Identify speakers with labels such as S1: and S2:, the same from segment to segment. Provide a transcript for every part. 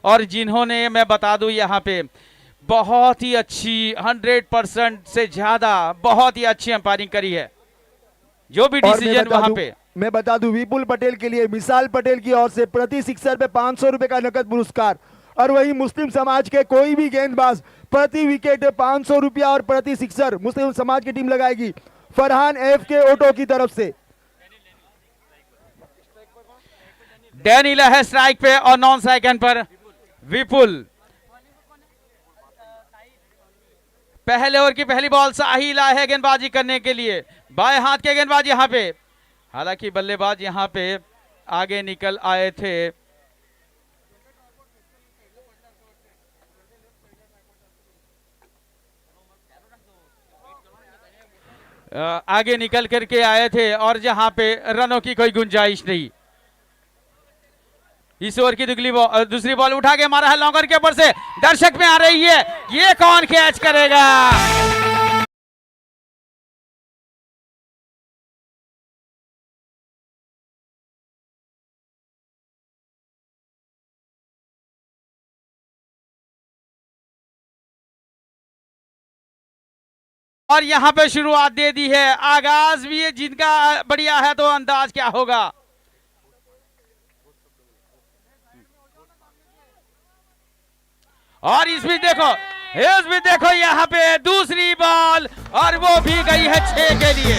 S1: और जिन्होंने, मैं बता दूं यहाँ पे, बहुत ही अच्छी 100% से ज्यादा बहुत ही अच्छी अंपायरिंग करी है, जो भी डिसीजन वहां पे।
S2: मैं बता दूं विपुल पटेल के लिए मिसाल पटेल की ओर से प्रति सिक्सर पे 500 रुपए का नकद पुरस्कार, और वही मुस्लिम समाज के कोई भी गेंदबाज प्रति विकेट 500 रुपया और प्रति सिक्सर मुस्लिम समाज की टीम लगाएगी फरहान एफ के ऑटो की तरफ से।
S1: डैनिला है स्ट्राइक पे और नॉन स्ट्राइक पर विपुल। पहले ओवर की पहली बॉल साहिल आए है गेंदबाजी करने के लिए, बाएं हाथ के गेंदबाज यहां पे, हालांकि बल्लेबाज यहां पे आगे निकल आए थे। आगे निकल करके आए थे और जहां पे रनों की कोई गुंजाइश नहीं। इस ओवर की दूसरी बॉल उठा के मारा है लॉन्गर के ऊपर से, दर्शक में आ रही है, ये कौन कैच करेगा? और यहां पे शुरुआत दे दी है, आगाज भी जिनका बढ़िया है तो अंदाज क्या होगा। और इसमें देखो यहाँ पे दूसरी बॉल, और वो भी गई है 6 के लिए।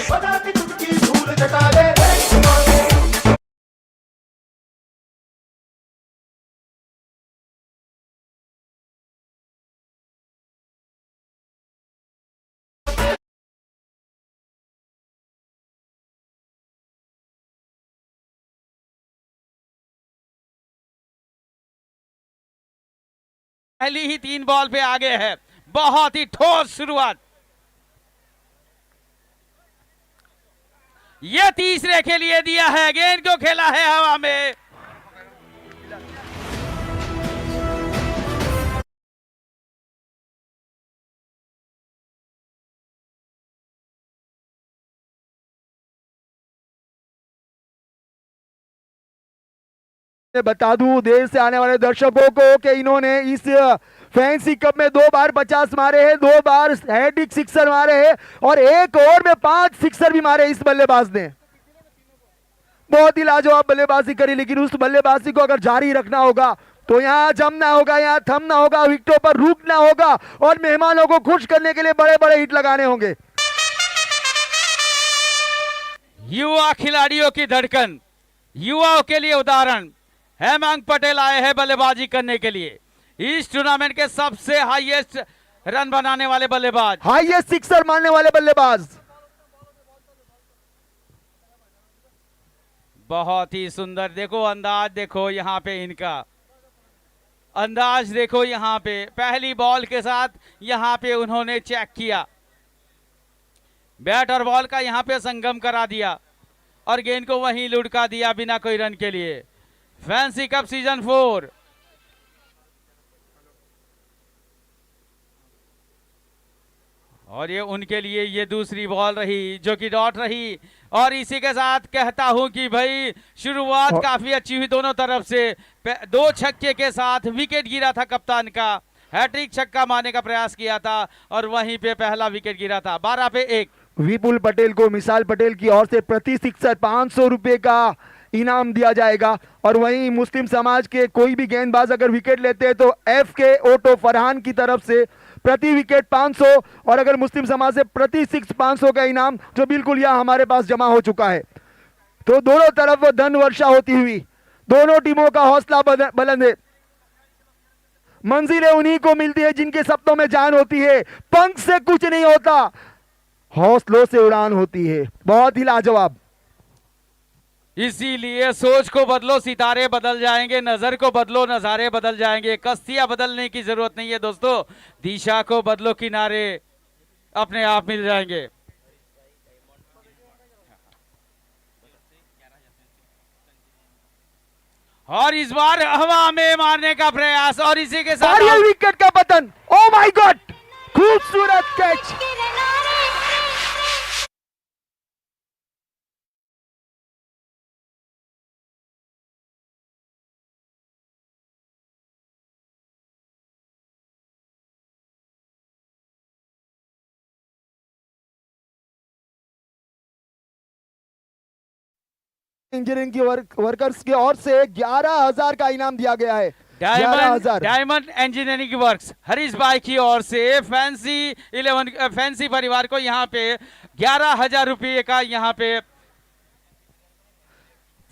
S1: पहली ही 3 बॉल पे आगे है, बहुत ही ठोस शुरुआत। ये तीसरे के लिए दिया है, गेंद को खेला है हवा में।
S2: बता दूं देर से आने वाले दर्शकों को कि इन्होंने इस फैंसी कप में 2 बार 50 मारे हैं, 2 बार हैट्रिक सिक्सर मारे हैं और एक ओवर में 5 सिक्सर भी मारे इस बल्लेबाज ने। बहुत ही लाजवाब बल्लेबाजी करी, लेकिन उस बल्लेबाजी को अगर जारी रखना होगा तो यहाँ जमना होगा, यहाँ थमना होगा, विकेटों पर रुकना होगा और मेहमानों को खुश करने के लिए बड़े बड़े हिट लगाने होंगे।
S1: युवा खिलाड़ियों की धड़कन, युवाओं के लिए उदाहरण, हेमंत पटेल आए हैं बल्लेबाजी करने के लिए। इस टूर्नामेंट के सबसे हाईएस्ट रन बनाने वाले बल्लेबाज,
S2: हाईएस्ट सिक्सर मारने वाले बल्लेबाज।
S1: बहुत ही सुंदर, देखो अंदाज, देखो यहाँ पे इनका अंदाज, देखो यहाँ पे पहली बॉल के साथ यहाँ पे उन्होंने चेक किया, बैट और बॉल का यहाँ पे संगम करा दिया और गेंद को वहीं लुढ़का दिया बिना कोई रन के लिए। फैंसी कप सीजन 4 और ये उनके लिए ये दूसरी बॉल रही जो कि डॉट रही। और इसी के साथ कहता हूं कि भाई शुरुआत काफी अच्छी हुई दोनों तरफ से। 2 छक्के के साथ विकेट गिरा था कप्तान का, हैट्रिक छक्का मारने का प्रयास किया था और वहीं पे पहला विकेट गिरा था। 12 पे 1।
S2: विपुल पटेल को मिसाल पटेल की ओर से प्रति सिक्सर 500 रुपए का इनाम दिया जाएगा, और वहीं मुस्लिम समाज के कोई भी गेंदबाज अगर विकेट लेते हैं तो एफ के ऑटो फरहान की तरफ से प्रति विकेट 500, और अगर मुस्लिम समाज से प्रति 500 का इनाम, जो बिल्कुल यहां हमारे पास जमा हो चुका है। तो दोनों तरफ धन वर्षा होती हुई दोनों टीमों का हौसला बुलंद है। मंजिलें उन्हीं को मिलती है जिनके सपनों में जान होती है, पंख से कुछ नहीं होता, हौसलों से उड़ान होती है। बहुत ही लाजवाब।
S1: इसीलिए सोच को बदलो, सितारे बदल जाएंगे, नजर को बदलो, नजारे बदल जाएंगे। कश्तियां बदलने की जरूरत नहीं है दोस्तों, दिशा को बदलो, किनारे अपने आप मिल जाएंगे। और इस बार हवा में मारने का प्रयास और इसी के साथ
S2: विकेट का पतन। ओ माय गॉड, खूबसूरत कैच। इंजीनियरिंग की वर्कर्स की ओर से 11,000 का इनाम दिया गया है। 11,000।
S1: डायमंड इंजीनियरिंग वर्क्स हरीश भाई की ओर से फैंसी परिवार को यहाँ पे 11,000 रुपये का यहाँ पे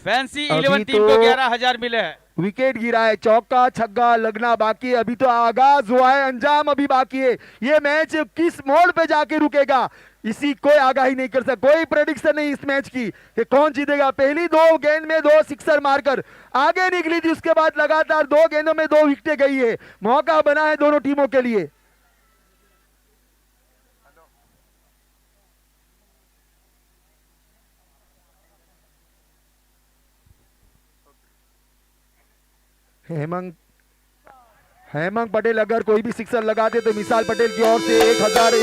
S1: फैंसी 11 टीम को 11,000 मिले हैं।
S2: विकेट गिरा है, चौका छक्का लगना बाकी है, अभी तो आगाज हुआ है, अंजाम अभी बाकी है। ये मैच किस मोड़ पे जाके रुकेगा इसी कोई आगाही नहीं कर सकता, कोई प्रेडिक्शन नहीं इस मैच की कि कौन जीतेगा। पहली 2 गेंद में 2 सिक्सर मारकर आगे निकली थी, उसके बाद लगातार 2 गेंदों में 2 विकेटें गई है। मौका बना है दोनों टीमों के लिए। हेमंत पटेल अगर कोई भी सिक्सर लगाते तो मिसाल पटेल की ओर से 1,000।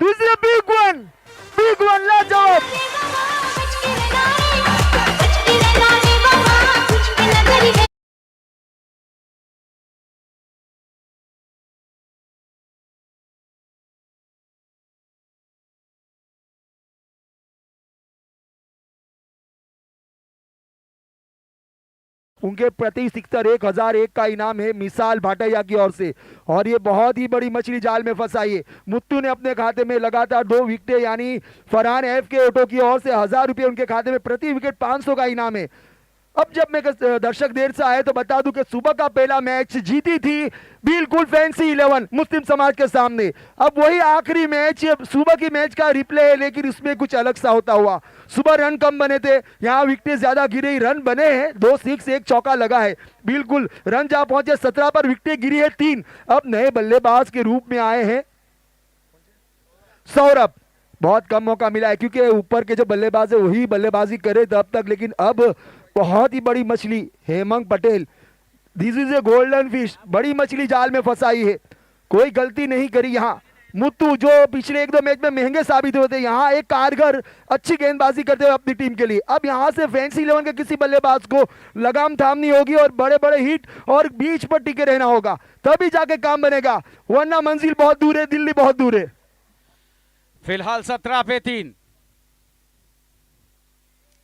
S2: This is a big one, लाजवाब। उनके प्रति सिक्सर 1,001 का इनाम है मिसाल भाटिया की ओर से, और ये बहुत ही बड़ी मछली जाल में फंसाई है। मुत्तू ने अपने खाते में लगातार 2 विकेटें, यानी फरहान एफ के ऑटो की ओर से 1,000 रुपये उनके खाते में, प्रति विकेट 500 का इनाम है। अब जब मैं दर्शक देर से आए तो बता दूं कि सुबह का पहला मैच जीती थी बिल्कुल फैंसी 11 मुस्लिम समाज के सामने। अब वही आखिरी मैच सुबह की मैच का रिप्ले है, लेकिन उसमें कुछ अलग सा होता हुआ। सुबह रन कम बने थे, यहाँ विकेट ज्यादा गिरी, रन बने हैं 2 सिक्स 1 चौका लगा है। बिल्कुल रन जहां पहुंचे 17 पर विकेट गिरी है 3। अब नए बल्लेबाज के रूप में आए हैं सौरभ। बहुत कम मौका मिला है क्योंकि ऊपर के जो बल्लेबाज है वही बल्लेबाजी करे तब तक, लेकिन अब बहुत ही बड़ी मछली Hemant Patel, this is a golden fish, बड़ी मछली जाल में फंसाई है। कोई गलती नहीं करी यहाँ। मुत्तू जो पिछले 1-2 मैच में महंगे साबित हुए थे, यहाँ एक कारगर अच्छी गेंदबाजी करते हुए अपनी टीम के लिए। अब यहाँ से फैंसी 11 के किसी बल्लेबाज को लगाम थामनी होगी और बड़े बड़े हिट और बीच पर टिके रहना होगा, तभी जाके काम बनेगा, वरना मंजिल बहुत दूर है, दिल्ली बहुत दूर है।
S1: फिलहाल 17 पे 3।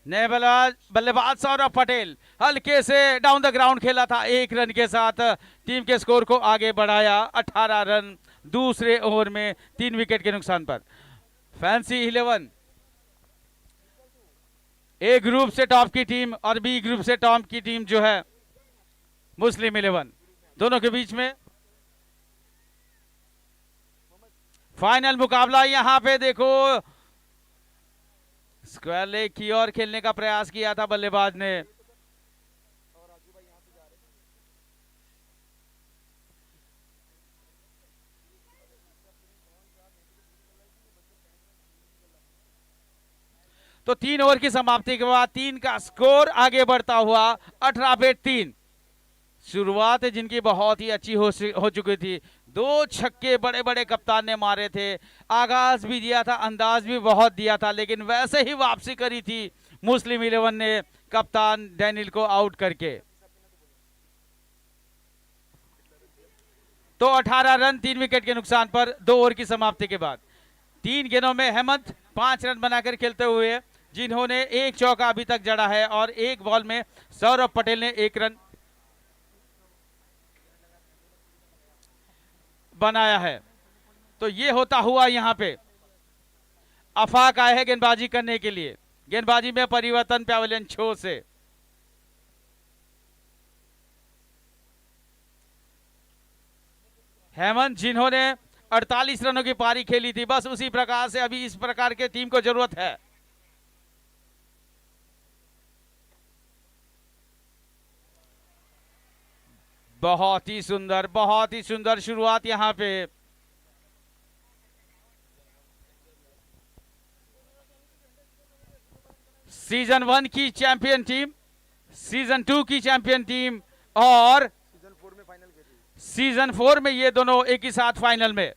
S1: नए बल्लेबाज सौरभ पटेल हल्के से डाउन द ग्राउंड खेला था, 1 रन के साथ टीम के स्कोर को आगे बढ़ाया। 18 रन दूसरे ओवर में 3 विकेट के नुकसान पर। फैंसी 11 ए ग्रुप से टॉप की टीम और बी ग्रुप से टॉप की टीम जो है मुस्लिम 11, दोनों के बीच में फाइनल मुकाबला। यहां पे देखो स्क्वायर लेग की ओर खेलने का प्रयास किया था बल्लेबाज ने, तो 3 ओवर की समाप्ति के बाद 3 का स्कोर आगे बढ़ता हुआ 18 पे 3। शुरुआत जिनकी बहुत ही अच्छी हो चुकी थी, 2 छक्के बड़े बड़े कप्तान ने मारे थे, आगाज भी दिया था, अंदाज भी बहुत दिया था, लेकिन वैसे ही वापसी करी थी मुस्लिम 11 ने कप्तान डैनियल को आउट करके। तो 18 रन 3 विकेट के नुकसान पर 2 ओवर की समाप्ति के बाद 3 गेंदों में हेमंत 5 रन बनाकर खेलते हुए, जिन्होंने 1 चौका अभी तक जड़ा है और 1 बॉल में सौरभ पटेल ने 1 रन बनाया है। तो ये होता हुआ यहां पे अफाक आए हैं गेंदबाजी करने के लिए। गेंदबाजी में परिवर्तन पैवेलियन छो से। हेमंत जिन्होंने 48 रनों की पारी खेली थी। बस उसी प्रकार से अभी इस प्रकार के टीम को जरूरत है। बहुत ही सुंदर शुरुआत यहां पे। सीजन 1 की चैंपियन टीम, सीजन 2 की चैंपियन टीम और सीजन 4 में ये दोनों एक ही साथ फाइनल में।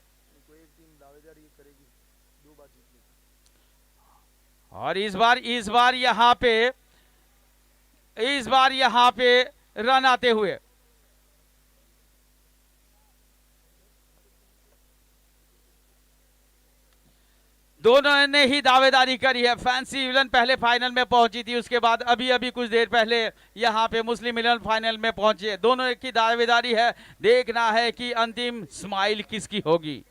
S1: और इस बार यहां पे रन आते हुए दोनों ने ही दावेदारी करी है। फैंसी विलन पहले फाइनल में पहुंची थी, उसके बाद अभी कुछ देर पहले यहां पे मुस्लिम मिलन फाइनल में पहुंचे। दोनों की दावेदारी है, देखना है कि अंतिम स्माइल किसकी होगी।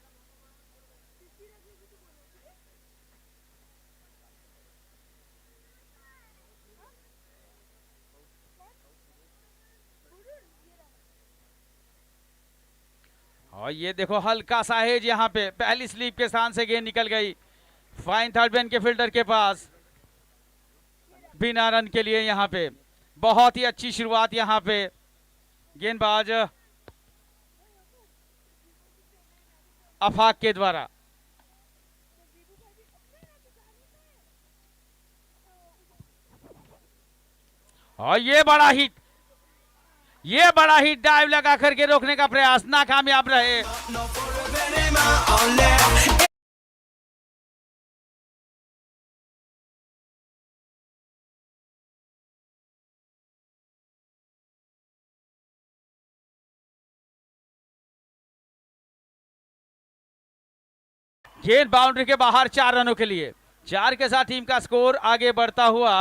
S1: और ये देखो हल्का सा हेज यहां पे, पहली स्लीप के स्थान से गेंद निकल गई फाइन थर्ड मैन के फील्डर के पास, बिना रन के लिए। यहां पे बहुत ही अच्छी शुरुआत यहां पे गेंदबाज अफाक के द्वारा। और ये बड़ा हिट डाइव लगा करके रोकने का प्रयास नाकामयाब रहे। गेंद बाउंड्री के बाहर 4 रनों के लिए। 4 के साथ टीम का स्कोर आगे बढ़ता हुआ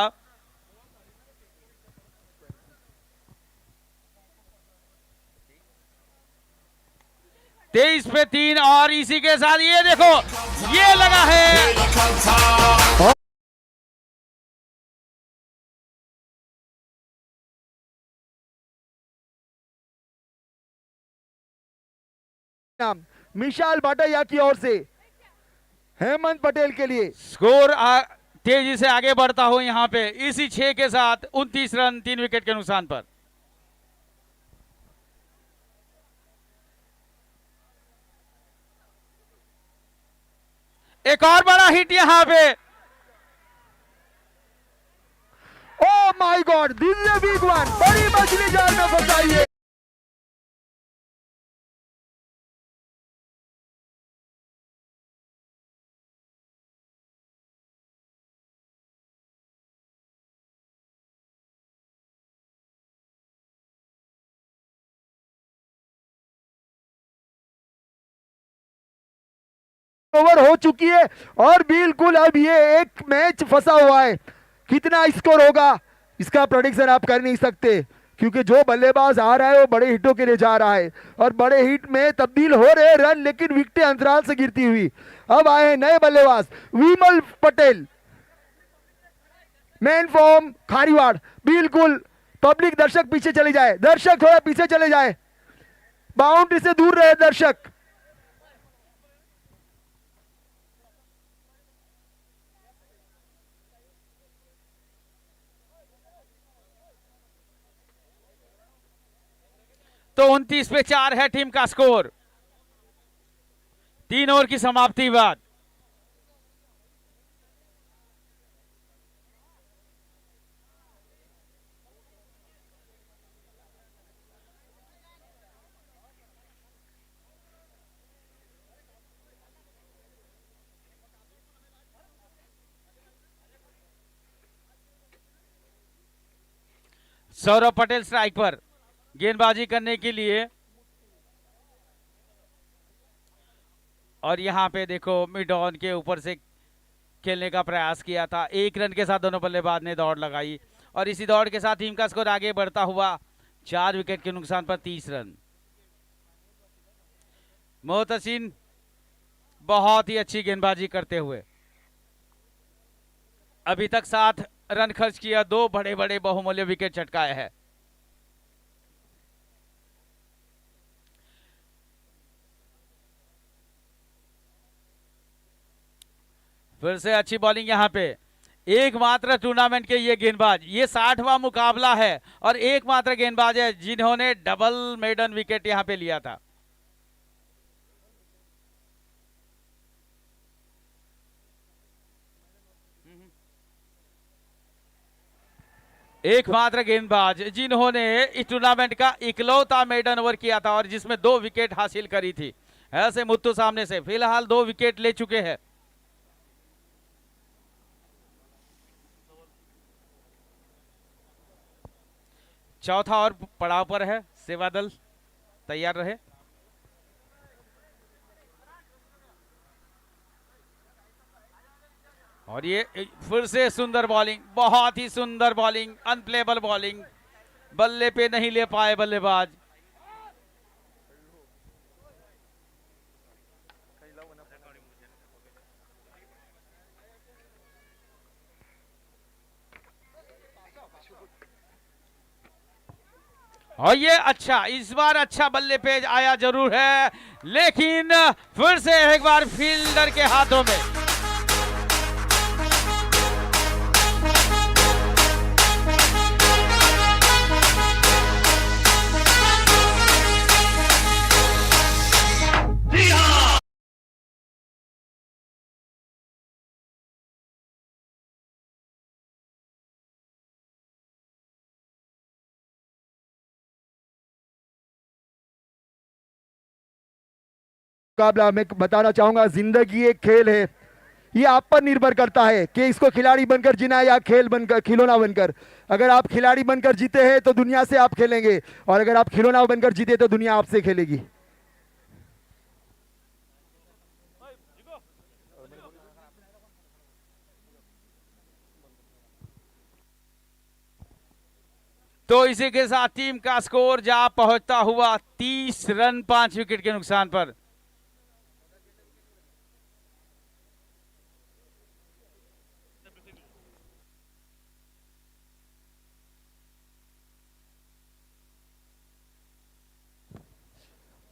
S1: 23 पे 3। और इसी के साथ ये देखो ये लगा है।
S2: मिशाल भाटिया की ओर से हेमंत पटेल के लिए
S1: स्कोर तेजी से आगे बढ़ता हो यहां पे इसी 6 के साथ 29 रन 3 विकेट के नुकसान पर। एक और बड़ा हिट यहां पे।
S2: Oh my God, this is a big one, बड़ी मछली जाल में फंसाई है। ओवर हो चुकी है और बिल्कुल अब ये एक मैच फंसा हुआ है। कितना स्कोर होगा इसका प्रेडिक्शन आप कर नहीं सकते, क्योंकि जो बल्लेबाज आ रहा है वो बड़े हिटों के लिए जा रहा है और बड़े हिट में तब्दील हो रहे रन, लेकिन विकेटें अंतराल से गिरती हुई। अब आए हैं नए बल्लेबाज विमल पटेल, मैन फॉर्म खारीवाड़। बिल्कुल पब्लिक, दर्शक पीछे चले जाए, दर्शक थोड़ा पीछे चले जाए, बाउंड्री से दूर रहे दर्शक।
S1: तो 29 पे 4 है टीम का स्कोर 3 ओवर की समाप्ति बाद। सौरभ पटेल स्ट्राइक पर गेंदबाजी करने के लिए। और यहां पे देखो मिड ऑन के ऊपर से खेलने का प्रयास किया था। 1 रन के साथ दोनों बल्लेबाज ने दौड़ लगाई और इसी दौड़ के साथ टीम का स्कोर आगे बढ़ता हुआ 4 विकेट के नुकसान पर 30 रन। मोहतसिन बहुत ही अच्छी गेंदबाजी करते हुए अभी तक 7 रन खर्च किया, 2 बड़े बड़े बहुमूल्य विकेट चटकाए हैं। फिर से अच्छी बॉलिंग यहाँ पे। एकमात्र टूर्नामेंट के ये गेंदबाज, ये 60वां मुकाबला है और एकमात्र गेंदबाज है जिन्होंने डबल मेडन विकेट यहाँ पे लिया था। एकमात्र गेंदबाज जिन्होंने इस टूर्नामेंट का इकलौता मेडन ओवर किया था और जिसमें 2 विकेट हासिल करी थी। ऐसे मुत्तु सामने से फिलहाल 2 विकेट ले चुके हैं। चौथा और पड़ाव पर है, सेवा दल तैयार रहे। और ये फिर से सुंदर बॉलिंग, बहुत ही सुंदर बॉलिंग, अनप्लेबल बॉलिंग, बल्ले पे नहीं ले पाए बल्लेबाज। और ये अच्छा, इस बार अच्छा बल्ले पे आया जरूर है, लेकिन फिर से एक बार फील्डर के हाथों में।
S2: मुकाबला मैं बताना चाहूंगा, जिंदगी एक खेल है। ये आप पर निर्भर करता है कि इसको खिलाड़ी बनकर जीना या खेल बनकर, खिलौना बनकर। अगर आप खिलाड़ी बनकर जीते हैं तो दुनिया से आप खेलेंगे, और अगर आप खिलौना बनकर जीते तो दुनिया आपसे खेलेगी।
S1: तो इसी के साथ टीम का स्कोर जा पहुंचता हुआ 30 रन 5 विकेट के नुकसान पर।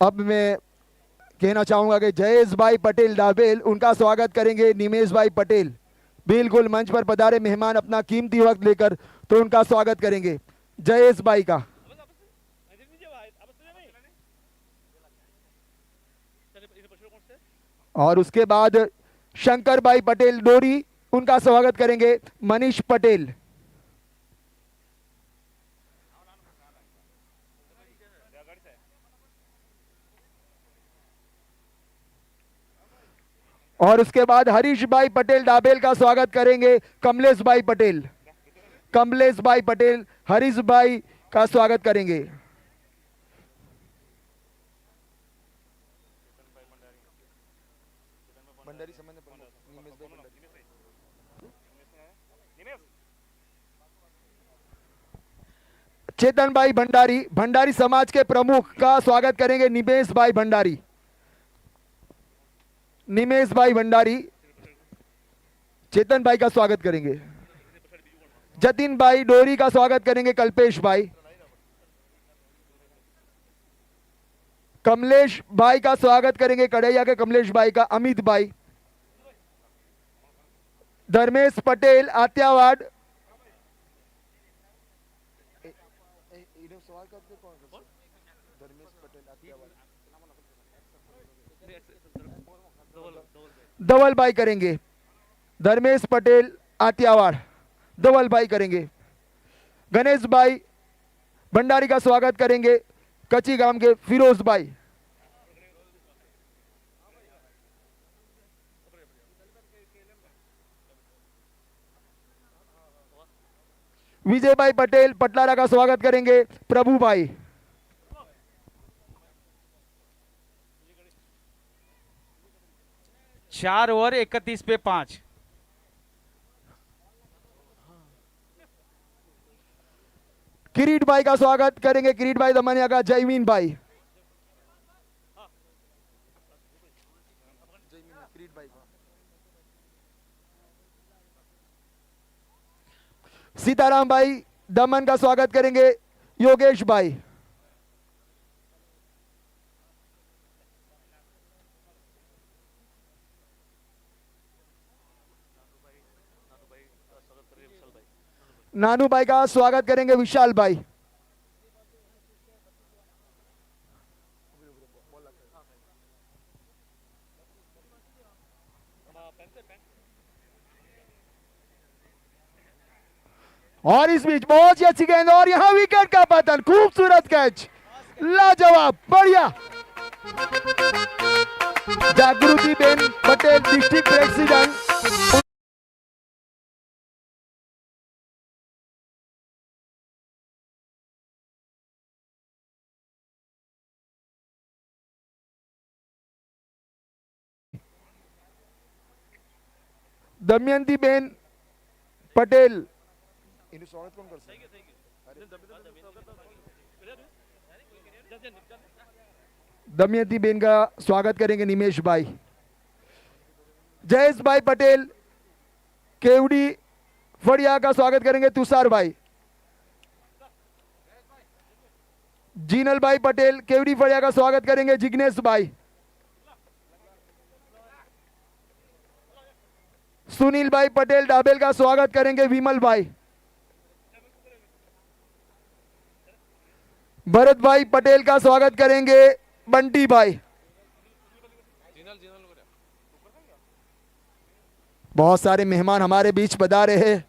S2: अब मैं कहना चाहूंगा कि जयेश भाई पटेल दाबेल, उनका स्वागत करेंगे निमेश भाई पटेल। बिल्कुल मंच पर पधारे मेहमान अपना कीमती वक्त लेकर, तो उनका स्वागत करेंगे जयेश भाई का। और उसके बाद शंकर भाई पटेल डोरी, उनका स्वागत करेंगे मनीष पटेल। और उसके बाद हरीश भाई पटेल डाबेल का स्वागत करेंगे कमलेश भाई पटेल। कमलेश भाई पटेल हरीश भाई का स्वागत करेंगे। चेतन भाई भंडारी, भंडारी समाज के प्रमुख, का स्वागत करेंगे निमेश भाई भंडारी। निमेश भाई भंडारी चेतन भाई का स्वागत करेंगे। जतिन भाई डोरी का स्वागत करेंगे कल्पेश भाई। कमलेश भाई का स्वागत करेंगे कड़ैया के कमलेश भाई का अमित भाई। धर्मेश पटेल आत्यावाड़, धवल भाई करेंगे। धर्मेश पटेल आत्यावाड़ धवल भाई करेंगे। गणेश भाई भंडारी का स्वागत करेंगे कच्ची गांव के फिरोज भाई। विजय भाई पटेल पटलारा का स्वागत करेंगे प्रभु भाई।
S1: चार ओवर 31 पे 5।
S2: किरीट भाई का स्वागत करेंगे किरीट भाई दमनिया का जयमीन भाई। सीताराम भाई दमन का स्वागत करेंगे योगेश भाई। नानू भाई का स्वागत करेंगे विशाल भाई। और इस बीच बहुत ही अच्छी गेंद और यहां विकेट का पतन, खूबसूरत कैच, लाजवाब, बढ़िया। जागृति Ben Patel district president. Damayanti Ben Patel, Damayanti Ben का स्वागत करेंगे निमेश भाई। जयेश भाई पटेल केवड़ी फड़िया का स्वागत करेंगे तुषार भाई। जीनल भाई पटेल केवड़ी फड़िया का स्वागत करेंगे जिग्नेश भाई। सुनील भाई पटेल डाबेल का स्वागत करेंगे विमल भाई। भरत भाई पटेल का स्वागत करेंगे बंटी भाई। बहुत सारे मेहमान हमारे बीच पधारे हैं।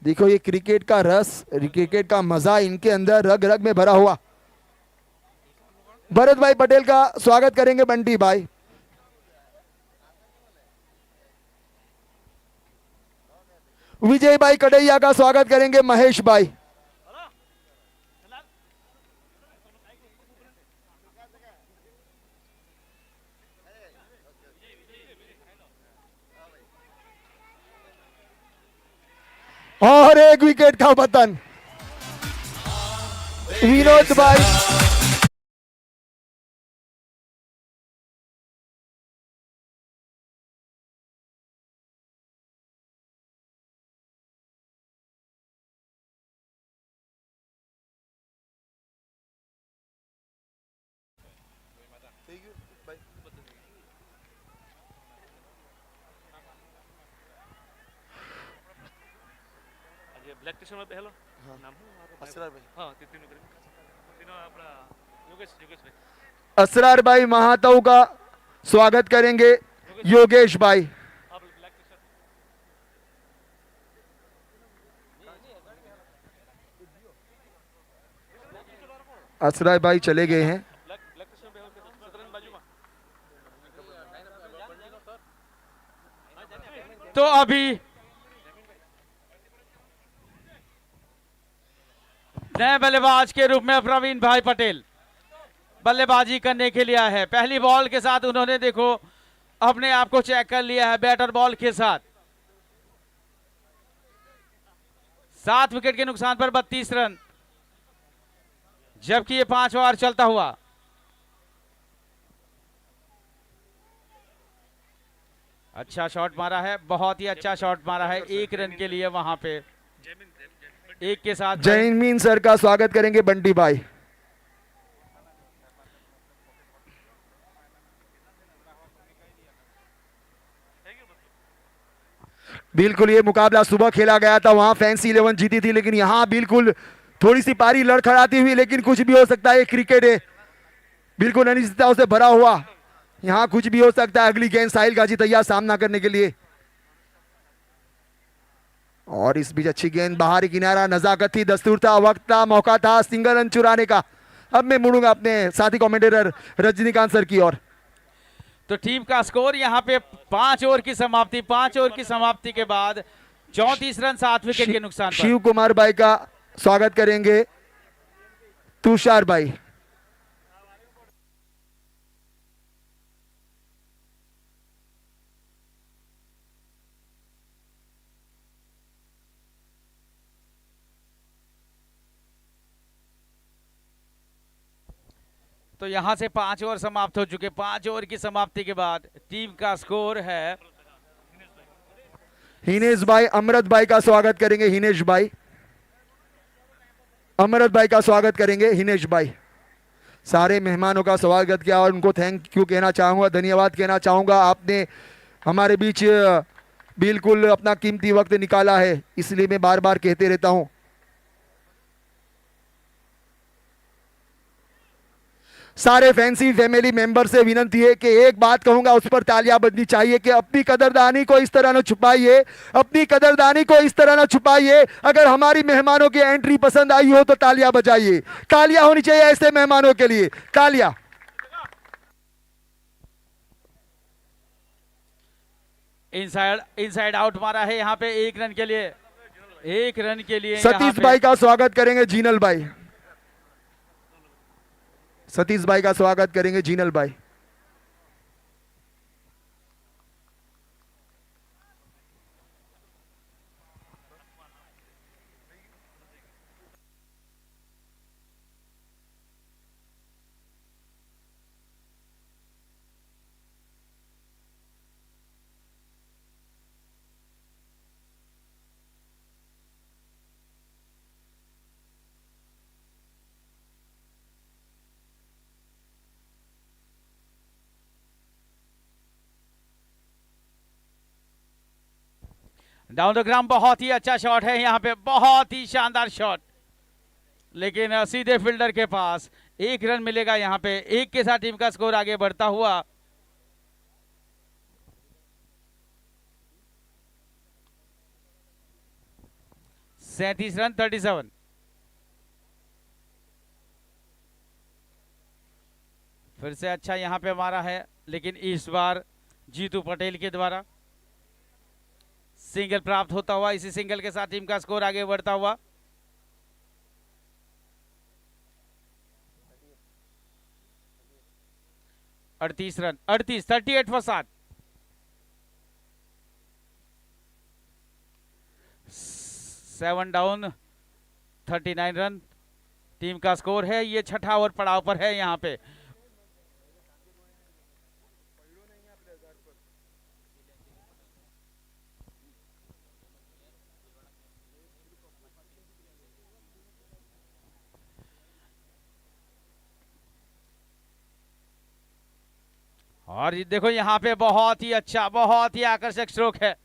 S2: देखो ये क्रिकेट का रस, क्रिकेट का मजा इनके अंदर रग रग में भरा हुआ। भरत भाई पटेल का स्वागत करेंगे बंटी भाई। विजय भाई कड़ैया का स्वागत करेंगे महेश भाई। और एक विकेट का पतन, विनोद भाई।
S3: ब्लैक टी शर्ट में हेलो नाम असरार भाई। हाँ तीनों तीनों अपना योगेश योगेश भाई।
S2: असरार भाई महाताऊ का स्वागत करेंगे योगेश भाई।
S3: आप ब्लैक टी शर्ट
S2: असरार भाई चले गए हैं।
S3: ब्लैक ब्लैक टी शर्ट में सतरंग बाजू में।
S1: तो अभी नए बल्लेबाज के रूप में प्रवीण भाई पटेल बल्लेबाजी करने के लिए आए हैं। पहली बॉल के साथ उन्होंने देखो अपने आप को चेक कर लिया है बैटर बॉल के साथ। 7 विकेट के नुकसान पर 32 रन, जबकि ये 5 ओवर चलता हुआ। अच्छा शॉट मारा है, बहुत ही अच्छा शॉट मारा है 1 रन के लिए वहां पे। एक के साथ
S2: जैनमीन सर का स्वागत करेंगे बंटी भाई। बिल्कुल ये मुकाबला सुबह खेला गया था, वहां फैंसी 11 जीती थी, लेकिन यहां बिल्कुल थोड़ी सी पारी लड़खड़ाती हुई, लेकिन कुछ भी हो सकता है, ये क्रिकेट है, बिल्कुल अनिश्चितताओं से भरा हुआ, यहां कुछ भी हो सकता है। अगली गेंद साहिल गाजी तैयार सामना करने के लिए। और इस बीच अच्छी गेंद, बाहरी किनारा, नजाकत थी, दस्तूर था, वक्त था, मौका था सिंगल रन चुराने का। अब मैं मुड़ूंगा अपने साथी कमेंटेटर रजनीकांत सर की ओर।
S1: तो टीम का स्कोर यहाँ पे 5 ओवर की समाप्ति, 5 ओवर की समाप्ति के बाद 34 रन 7 विकेट के नुकसान पर।
S2: शिव कुमार भाई का स्वागत करेंगे तुषार भाई।
S1: तो यहां से 5 ओवर समाप्त हो चुके। 5 ओवर की समाप्ति के बाद टीम का स्कोर है
S2: हिनेश भाई अमृत भाई का स्वागत करेंगे हिनेश भाई। अमृत भाई का स्वागत करेंगे हिनेश भाई। सारे मेहमानों का स्वागत किया और उनको थैंक यू कहना चाहूंगा, धन्यवाद कहना चाहूंगा। आपने हमारे बीच बिल्कुल अपना कीमती वक्त निकाला है, इसलिए मैं बार बार कहते रहता हूं। सारे फैंसी फैमिली मेंबर से विनती है कि एक बात कहूंगा उस पर तालियां बजनी चाहिए कि अपनी कदरदानी को इस तरह न छुपाइए, अपनी कदरदानी को इस तरह न छुपाइए। अगर हमारी मेहमानों की एंट्री पसंद आई हो तो तालियां बजाइए, तालियां होनी चाहिए ऐसे मेहमानों के लिए, तालियां।
S1: इनसाइड इनसाइड आउट मारा है यहाँ पे 1 रन के लिए, 1 रन के लिए।
S2: सतीश भाई का स्वागत करेंगे जीनल भाई, सतीश भाई का स्वागत करेंगे जीनल भाई।
S1: डाउन द ग्राउंड बहुत ही अच्छा शॉट है यहाँ पे, बहुत ही शानदार शॉट, लेकिन सीधे फील्डर के पास। 1 रन मिलेगा यहाँ पे, 1 के साथ टीम का स्कोर आगे बढ़ता हुआ। सैंतीस रन 37। फिर से अच्छा यहाँ पे मारा है, लेकिन इस बार जीतू पटेल के द्वारा सिंगल प्राप्त होता हुआ। इसी सिंगल के साथ टीम का स्कोर आगे बढ़ता हुआ। अड़तीस run, 38 for 7। 7 down 39 run team का स्कोर है। ये छठा ओवर पड़ाव पर है यहाँ पे। और देखो यहाँ पे बहुत ही अच्छा, बहुत ही आकर्षक स्ट्रोक है।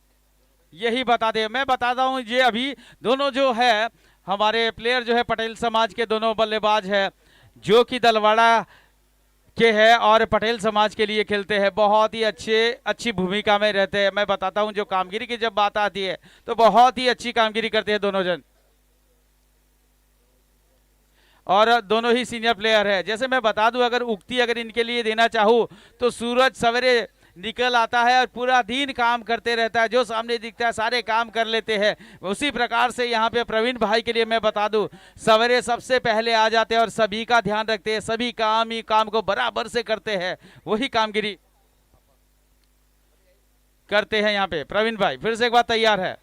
S1: यही बता दे, मैं बताता हूँ, ये अभी दोनों जो है हमारे प्लेयर जो है पटेल समाज के दोनों बल्लेबाज है, जो कि दलवाड़ा के हैं और पटेल समाज के लिए खेलते हैं। बहुत ही अच्छी भूमिका में रहते हैं। मैं बताता हूँ, जो कामगिरी की जब बात आती है तो बहुत ही अच्छी कामगिरी करते हैं दोनों जन, और दोनों ही सीनियर प्लेयर है। जैसे मैं बता दूं, अगर उक्ति अगर इनके लिए देना चाहूँ तो सूरज सवेरे निकल आता है और पूरा दिन काम करते रहता है, जो सामने दिखता है सारे काम कर लेते हैं। उसी प्रकार से यहाँ पे प्रवीण भाई के लिए मैं बता दूं, सवेरे सबसे पहले आ जाते हैं और सभी का ध्यान रखते हैं, सभी काम को बराबर से करते हैं, वही कामगिरी करते हैं यहाँ पे प्रवीण भाई। फिर से एक बार तैयार है।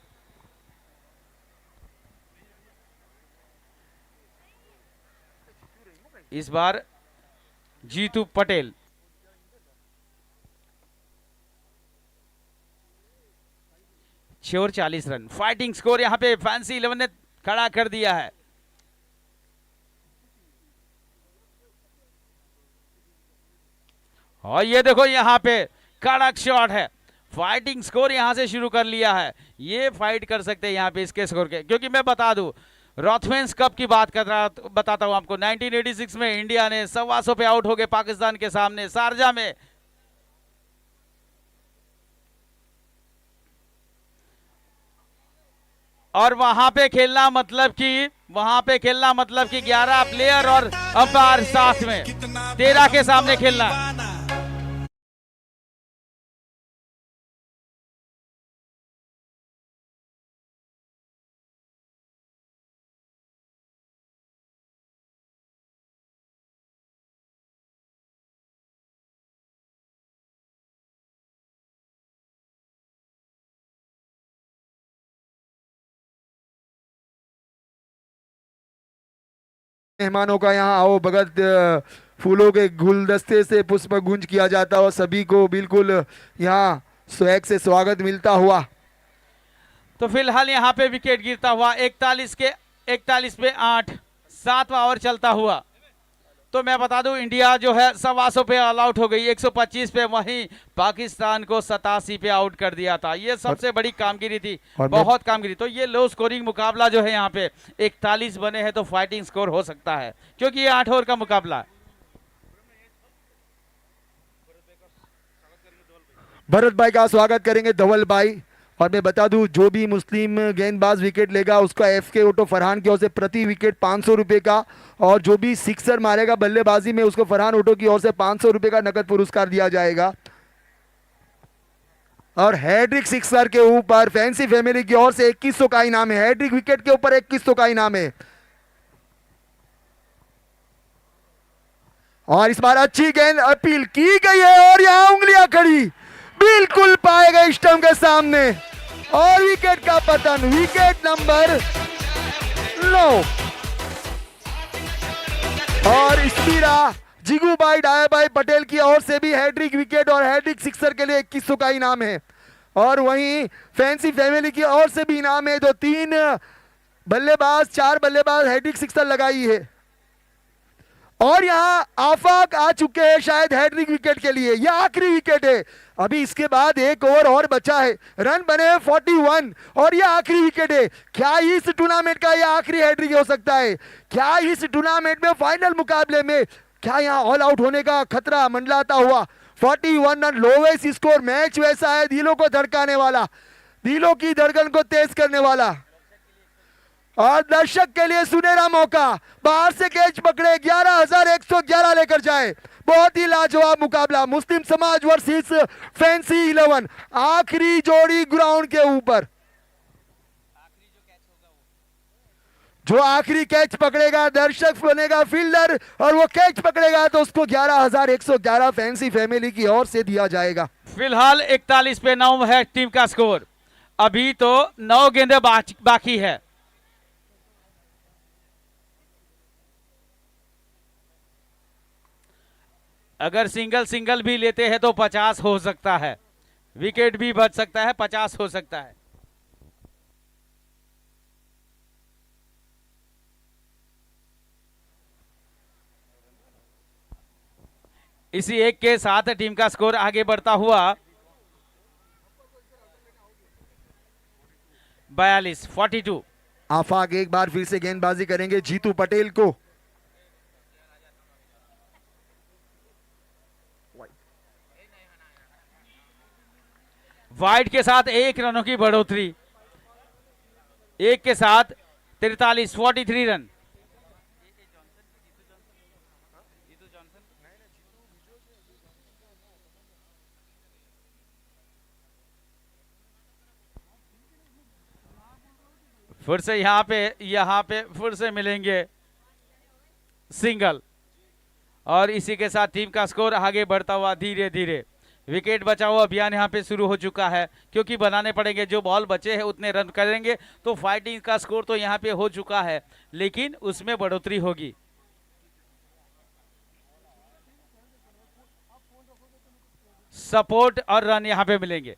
S1: इस बार जीतू पटेल। और 40 रन फाइटिंग स्कोर यहाँ पे फैंसी 11 ने खड़ा कर दिया है। और ये देखो यहाँ पे कड़क शॉट है, फाइटिंग स्कोर यहाँ से शुरू कर लिया है। ये फाइट कर सकते हैं यहाँ पे इसके स्कोर के, क्योंकि मैं बता दूं, रॉथमेंस कप की बात कर रहा बताता हूं आपको। 1986 में इंडिया ने 125 पे आउट हो गए पाकिस्तान के सामने शारजा में। और वहां पे खेलना मतलब कि 11 प्लेयर और अंपायर साथ में, 13 के सामने खेलना।
S2: मेहमानों का यहाँ आओ भगत फूलों के गुलदस्ते से पुष्प गुंज किया जाता और सभी को बिल्कुल यहाँ स्वैग से स्वागत मिलता हुआ।
S1: तो फिलहाल यहाँ पे विकेट गिरता हुआ 41 पे 8, 7वां ओवर चलता हुआ। तो मैं बता दूं इंडिया जो है 125 पे ऑल आउट हो गई, 125 पे, वहीं पाकिस्तान को 87 पे आउट कर दिया था। ये सबसे बड़ी कामगिरी थी,
S2: और
S1: बहुत कामगिरी। तो ये लो स्कोरिंग मुकाबला जो है यहाँ पे 41 बने हैं, तो फाइटिंग स्कोर हो सकता है क्योंकि ये 8 ओवर का मुकाबला है।
S2: भरत भाई का स्वागत करेंगे धवल भाई। और मैं बता दूं जो भी मुस्लिम गेंदबाज विकेट लेगा उसका एफके ऑटो फरहान की ओर से प्रति विकेट 500 रुपए का, और जो भी सिक्सर मारेगा बल्लेबाजी में उसको फरहान ऑटो की ओर से 500 रुपए का नकद पुरस्कार दिया जाएगा। और हैट्रिक सिक्सर के ऊपर फैंसी फैमिली की ओर से 2100 का इनाम है। हैट्रिक विकेट के ऊपर 2100 का इनाम है। और इस बार अच्छी गेंद अपील की गई है और यहां उंगलियां खड़ी, बिल्कुल पाए गए स्टंप के सामने, और विकेट का पतन। Wicket number 9। और स्पीरा जिगूभाई डायाभाई पटेल की ओर से भी हैट्रिक विकेट और हैट्रिक सिक्सर के लिए 2100 का इनाम है। और वहीं फैंसी फैमिली की ओर से भी इनाम है। तो 3 बल्लेबाज 4 बल्लेबाज हैट्रिक सिक्सर लगाई है। और यहां आफाक आ चुके हैं शायद हैट्रिक विकेट के लिए। यह आखिरी विकेट है, अभी इसके बाद 1 ओवर और बचा है। रन बने 41 और यह आखिरी विकेट है। क्या इस टूर्नामेंट का यह आखिरी हैट्रिक हो सकता है? क्या इस टूर्नामेंट में फाइनल मुकाबले में क्या यहां ऑल आउट होने का खतरा मंडलाता हुआ? 41 रन लोवेस्ट स्कोर। मैच वैसा है दिलों को धड़काने वाला, दिलों की धड़कन को तेज करने वाला, और दर्शक के लिए सुनहरा मौका। बाहर से कैच पकड़े 11,111 लेकर जाए। बहुत ही लाजवाब मुकाबला, मुस्लिम समाज वर्सेस फैंसी 11। आखिरी जोड़ी ग्राउंड के ऊपर। जो आखिरी कैच पकड़ेगा दर्शक बनेगा फील्डर, और वो कैच पकड़ेगा तो उसको 11,111 फैंसी फैमिली की ओर से दिया जाएगा।
S1: फिलहाल 41 पे 9 है टीम का स्कोर। अभी तो 9 गेंदें बाकी है। अगर सिंगल भी लेते हैं तो 50 हो सकता है, विकेट भी बच सकता है, 50 हो सकता है। इसी एक के साथ टीम का स्कोर आगे बढ़ता हुआ 42-42।
S2: आफाक एक बार फिर से गेंदबाजी करेंगे जीतू पटेल को।
S1: वाइड के साथ 1 रनों की बढ़ोतरी, 1 के साथ 43 रन। फिर से यहाँ पे फिर से मिलेंगे सिंगल, और इसी के साथ टीम का स्कोर आगे बढ़ता हुआ धीरे धीरे। विकेट बचाओ अभियान यहाँ पे शुरू हो चुका है, क्योंकि बनाने पड़ेंगे। जो बॉल बचे हैं उतने रन करेंगे तो फाइटिंग का स्कोर तो यहाँ पे हो चुका है, लेकिन उसमें बढ़ोतरी होगी। सपोर्ट और रन यहाँ पे मिलेंगे।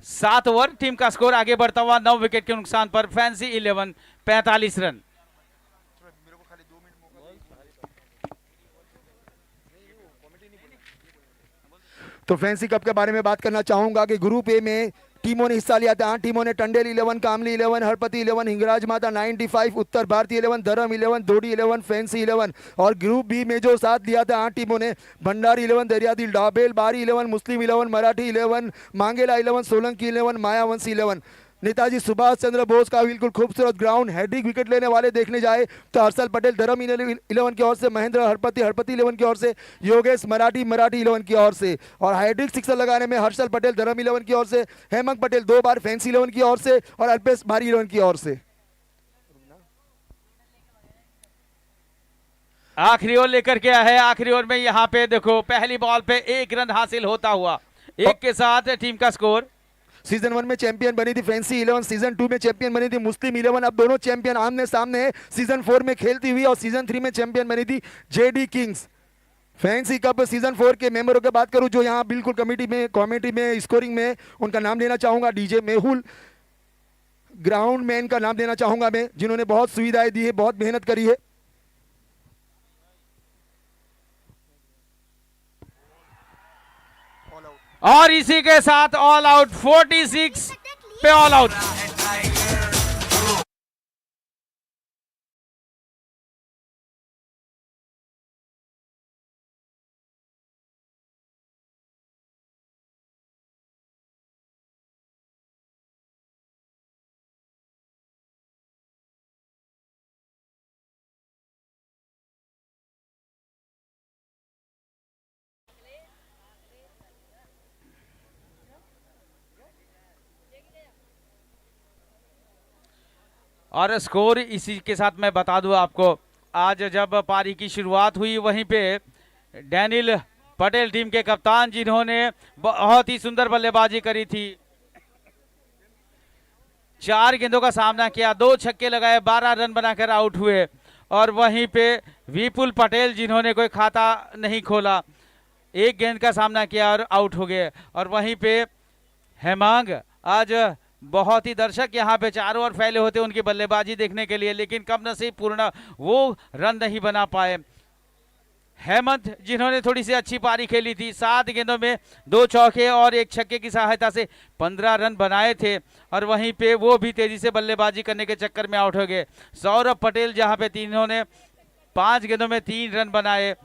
S1: सात ओवर टीम का स्कोर आगे बढ़ता हुआ 9 विकेट के नुकसान पर फैंसी 11 45 रन।
S2: तो फैंसी कप के बारे में बात करना चाहूंगा कि ग्रुप ए में टीमों ने हिस्सा लिया था। 8 टीमों ने टंडेल 11, कामली 11, हरपति 11, हिंगराज माता 95, उत्तर भारती 11, धर्म 11, दोडी 11, फैंसी 11। और ग्रुप बी में जो साथ लिया था 8 टीमों ने भंडारी 11, दरियादिल डाबेल, बारी 11, मुस्लिम 11, मराठी 11, मांगेला 11, सोलंकी 11, मायावंशी 11। नेताजी सुभाष चंद्र बोस का बिल्कुल खूबसूरत ग्राउंड। हैट्रिक विकेट लेने वाले देखने जाए तो हर्षल पटेल धर्म 11 की ओर से, महेंद्र हरपति 11 की ओर से, योगेश मराठी 11 की ओर से। और हैट्रिक सिक्सर लगाने में हर्षल पटेल धर्म 11 की ओर से, हेमंत पटेल 2 बार फैंसी 11 की ओर से, और अल्पेश भारी 11 की ओर से।
S1: आखिरी ओवर लेकर के है। आखिरी ओवर में यहाँ पे देखो पहली बॉल पे 1 रन हासिल होता हुआ, 1 के साथ टीम का स्कोर।
S2: सीजन 1 में चैंपियन बनी थी फैंसी 11, सीजन 2 में चैंपियन बनी थी मुस्लिम 11। अब दोनों चैंपियन आमने सामने है सीजन 4 में खेलती हुई, और सीजन 3 में चैंपियन बनी थी JD Kings. Fancy cup season 4 के मेंबरों की बात करूं जो यहाँ बिल्कुल कमेटी में स्कोरिंग में उनका नाम लेना चाहूंगा। डीजे मेहुल, ग्राउंड मैन का नाम देना चाहूंगा मैं, जिन्होंने बहुत सुविधाएं दी है, बहुत मेहनत करी है।
S1: और इसी के साथ ऑल आउट 46 पे ऑल आउट। और स्कोर इसी के साथ मैं बता दूं आपको, आज जब पारी की शुरुआत हुई वहीं पे डैनियल पटेल टीम के कप्तान, जिन्होंने बहुत ही सुंदर बल्लेबाजी करी थी, 4 गेंदों का सामना किया, 2 छक्के लगाए, 12 रन बनाकर आउट हुए। और वहीं पे विपुल पटेल, जिन्होंने कोई खाता नहीं खोला, 1 गेंद का सामना किया और आउट हो गए। और वहीं पे हेमांग, आज बहुत ही दर्शक यहाँ पे चारों ओर फैले होते उनकी बल्लेबाजी देखने के लिए, लेकिन कम नसीब पूर्ण वो रन नहीं बना पाए। हेमंत, जिन्होंने थोड़ी सी अच्छी पारी खेली थी, 7 गेंदों में 2 चौके और 1 छक्के की सहायता से 15 रन बनाए थे। और वहीं पे वो भी तेजी से बल्लेबाजी करने के चक्कर में आउट हो गए। सौरभ पटेल, जहां पे तीनों ने 5 गेंदों में 3 रन बनाए।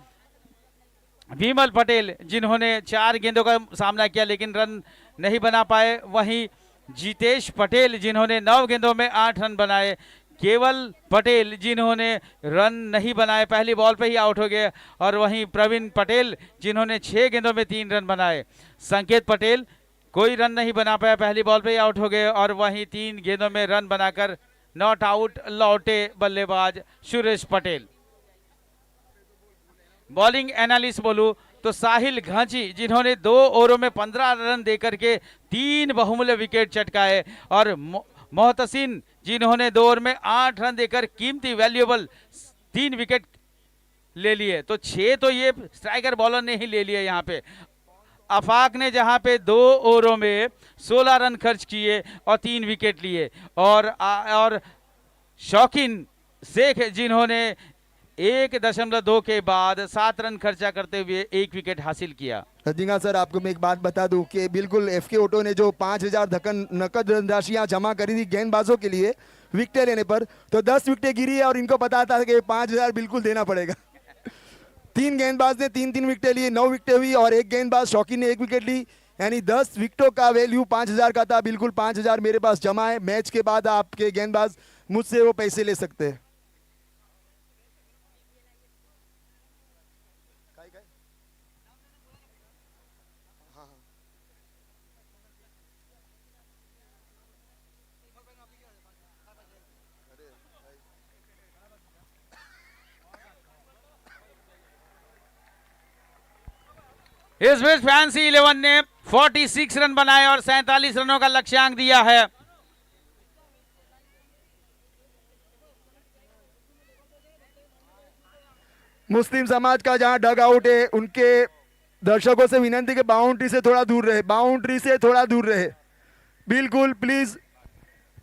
S1: विमल पटेल, जिन्होंने 4 गेंदों का सामना किया लेकिन रन नहीं बना पाए। वहीं जितेश पटेल, जिन्होंने 9 गेंदों में 8 रन बनाए। केवल पटेल, जिन्होंने रन नहीं बनाए, पहली बॉल पे ही आउट हो गए। और वहीं प्रवीण पटेल, जिन्होंने 6 गेंदों में 3 रन बनाए। संकेत पटेल कोई रन नहीं बना पाया, पहली बॉल पे ही आउट हो गए। और वहीं 3 गेंदों में रन बनाकर नॉट आउट लौटे बल्लेबाज सुरेश पटेल। बॉलिंग एनालिस्ट बोलूं तो साहिल घांची, जिन्होंने 2 ओवरों में 15 रन देकर के 3 बहुमूल्य विकेट चटकाए। और मोहतसिन, जिन्होंने 2 ओवर में 8 रन देकर कीमती वैल्यूएबल 3 विकेट ले लिए। तो 6 तो ये स्ट्राइकर बॉलर ने ही ले लिए यहाँ पे। अफाक ने जहां पे 2 ओवरों में 16 रन खर्च किए और 3 विकेट लिए। और शौकीन शेख, जिन्होंने 1.2 के बाद 7 रन खर्चा करते हुए 1 विकेट हासिल किया।
S2: रजिंगा सर, आपको मैं एक बात बता दूं कि बिल्कुल एफके ऑटो ने जो 5000 नकद राशियां जमा करी थी गेंदबाजों के लिए विकेट लेने पर, तो 10 विकेटें गिरी है और इनको पता था कि 5000 बिल्कुल देना पड़ेगा। 3 गेंदबाज ने 3-3 विकेटें ली, 9 विकेटें हुई और 1 गेंदबाज शौकीन ने 1 विकेट ली, यानी 10 विकेटों का वैल्यू 5000 का था। बिल्कुल 5000 मेरे पास जमा है। मैच के बाद आपके गेंदबाज मुझसे वो पैसे ले सकते हैं।
S1: इस बीच फैंसी 11 ने 46 रन बनाए और 47 रनों का लक्ष्यांक दिया है।
S2: मुस्लिम समाज का जहां डग आउट है, उनके दर्शकों से विनंती कि बाउंड्री से थोड़ा दूर रहे, बाउंड्री से थोड़ा दूर रहे, बिल्कुल प्लीज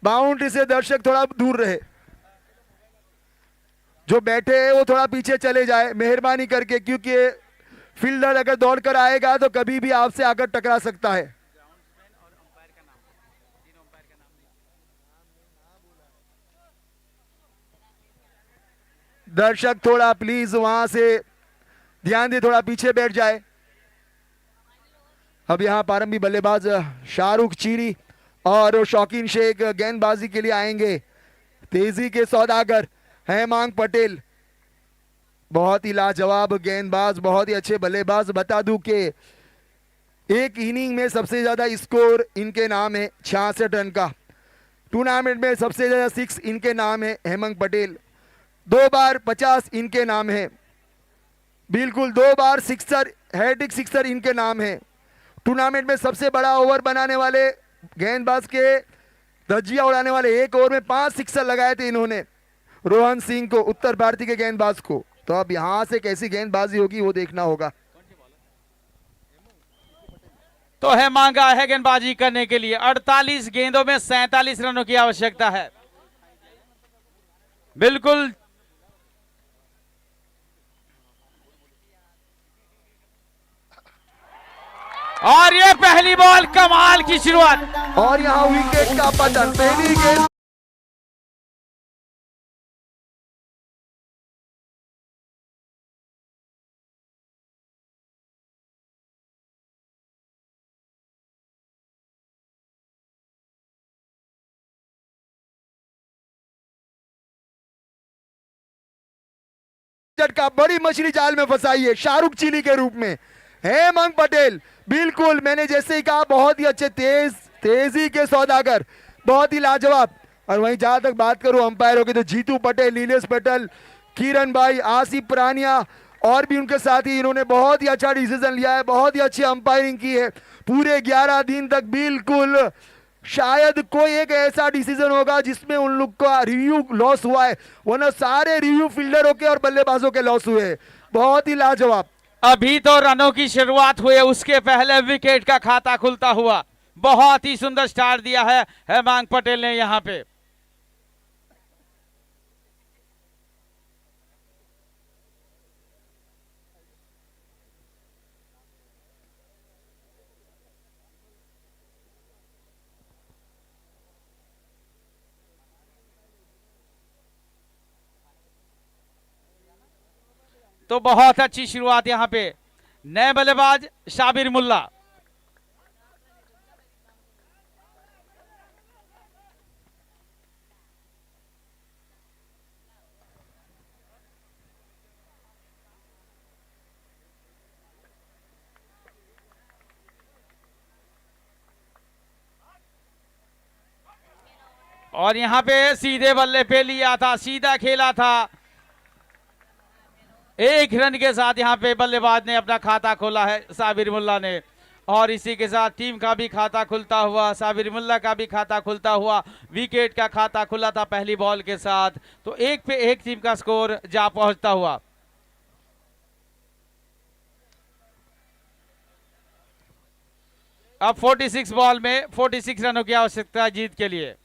S2: बाउंड्री से दर्शक थोड़ा दूर रहे। जो बैठे हैं वो थोड़ा पीछे चले जाए मेहरबानी करके, क्योंकि फील्डर अगर दौड़ कर आएगा तो कभी भी आपसे आकर टकरा सकता है। दर्शक थोड़ा प्लीज वहां से ध्यान दे, थोड़ा पीछे बैठ जाए। अब यहां प्रारंभी बल्लेबाज शाहरुख चीरी और शौकीन शेख गेंदबाजी के लिए आएंगे। तेजी के सौदागर हेमांग पटेल, बहुत ही लाजवाब गेंदबाज, बहुत ही अच्छे बल्लेबाज। बता दूं कि एक इनिंग में सबसे ज्यादा स्कोर इनके नाम है 66 रन का। टूर्नामेंट में सबसे ज्यादा 6 इनके नाम है हेमंत पटेल। 2 बार 50 इनके नाम है, बिल्कुल 2 बार सिक्सर, हैट्रिक सिक्सर इनके नाम है। टूर्नामेंट में सबसे बड़ा ओवर बनाने वाले गेंदबाज के धज्जियां उड़ाने वाले, 1 ओवर में 5 सिक्सर लगाए थे इन्होंने रोहन सिंह को, उत्तर भारतीय के गेंदबाज को। तो अब यहां से कैसी गेंदबाजी होगी वो देखना होगा।
S1: तो है मांगा है गेंदबाजी करने के लिए। 48 गेंदों में 47 रनों की आवश्यकता है। बिल्कुल और ये पहली बॉल कमाल की शुरुआत
S2: और यहाँ विकेट का पतन। पहली गेंद झटका बड़ी मछली जाल में फंसाई है शाहरुख चिली के रूप में। हेमंत पटेल बिल्कुल मैंने जैसे ही कहा बहुत ही अच्छे तेजी के सौदागर, बहुत ही लाजवाब। और वहीं जहां तक बात करूं अंपायरों की तो जीतू पटेल, नीलेश पटेल, किरण भाई, आसिफ पुरानिया और भी उनके साथी, इन्होंने बहुत ही अच्छा डिसीजन लिया है, बहुत ही अच्छी अंपायरिंग की है पूरे 11 दिन तक। बिल्कुल शायद कोई एक ऐसा डिसीजन होगा जिसमें उन लोग का रिव्यू लॉस हुआ है, वरना सारे रिव्यू फील्डरों के और बल्लेबाजों के लॉस हुए। बहुत ही लाजवाब।
S1: अभी तो रनों की शुरुआत हुई है, उसके पहले विकेट का खाता खुलता हुआ बहुत ही सुंदर स्टार्ट दिया है हेमंत पटेल ने यहां पे। तो बहुत अच्छी शुरुआत यहां पे। नए बल्लेबाज शाबिर मुल्ला। और यहां पे सीधे बल्ले पे लिया था, सीधा खेला था। एक रन के साथ यहां पे बल्लेबाज ने अपना खाता खोला है साबिर मुल्ला ने। और इसी के साथ टीम का भी खाता खुलता हुआ, साबिर मुल्ला का भी खाता खुलता हुआ, विकेट का खाता खुला था पहली बॉल के साथ। तो एक पे एक टीम का स्कोर जा पहुंचता हुआ। अब 46 बॉल में 46 रनों की आवश्यकता है जीत के लिए।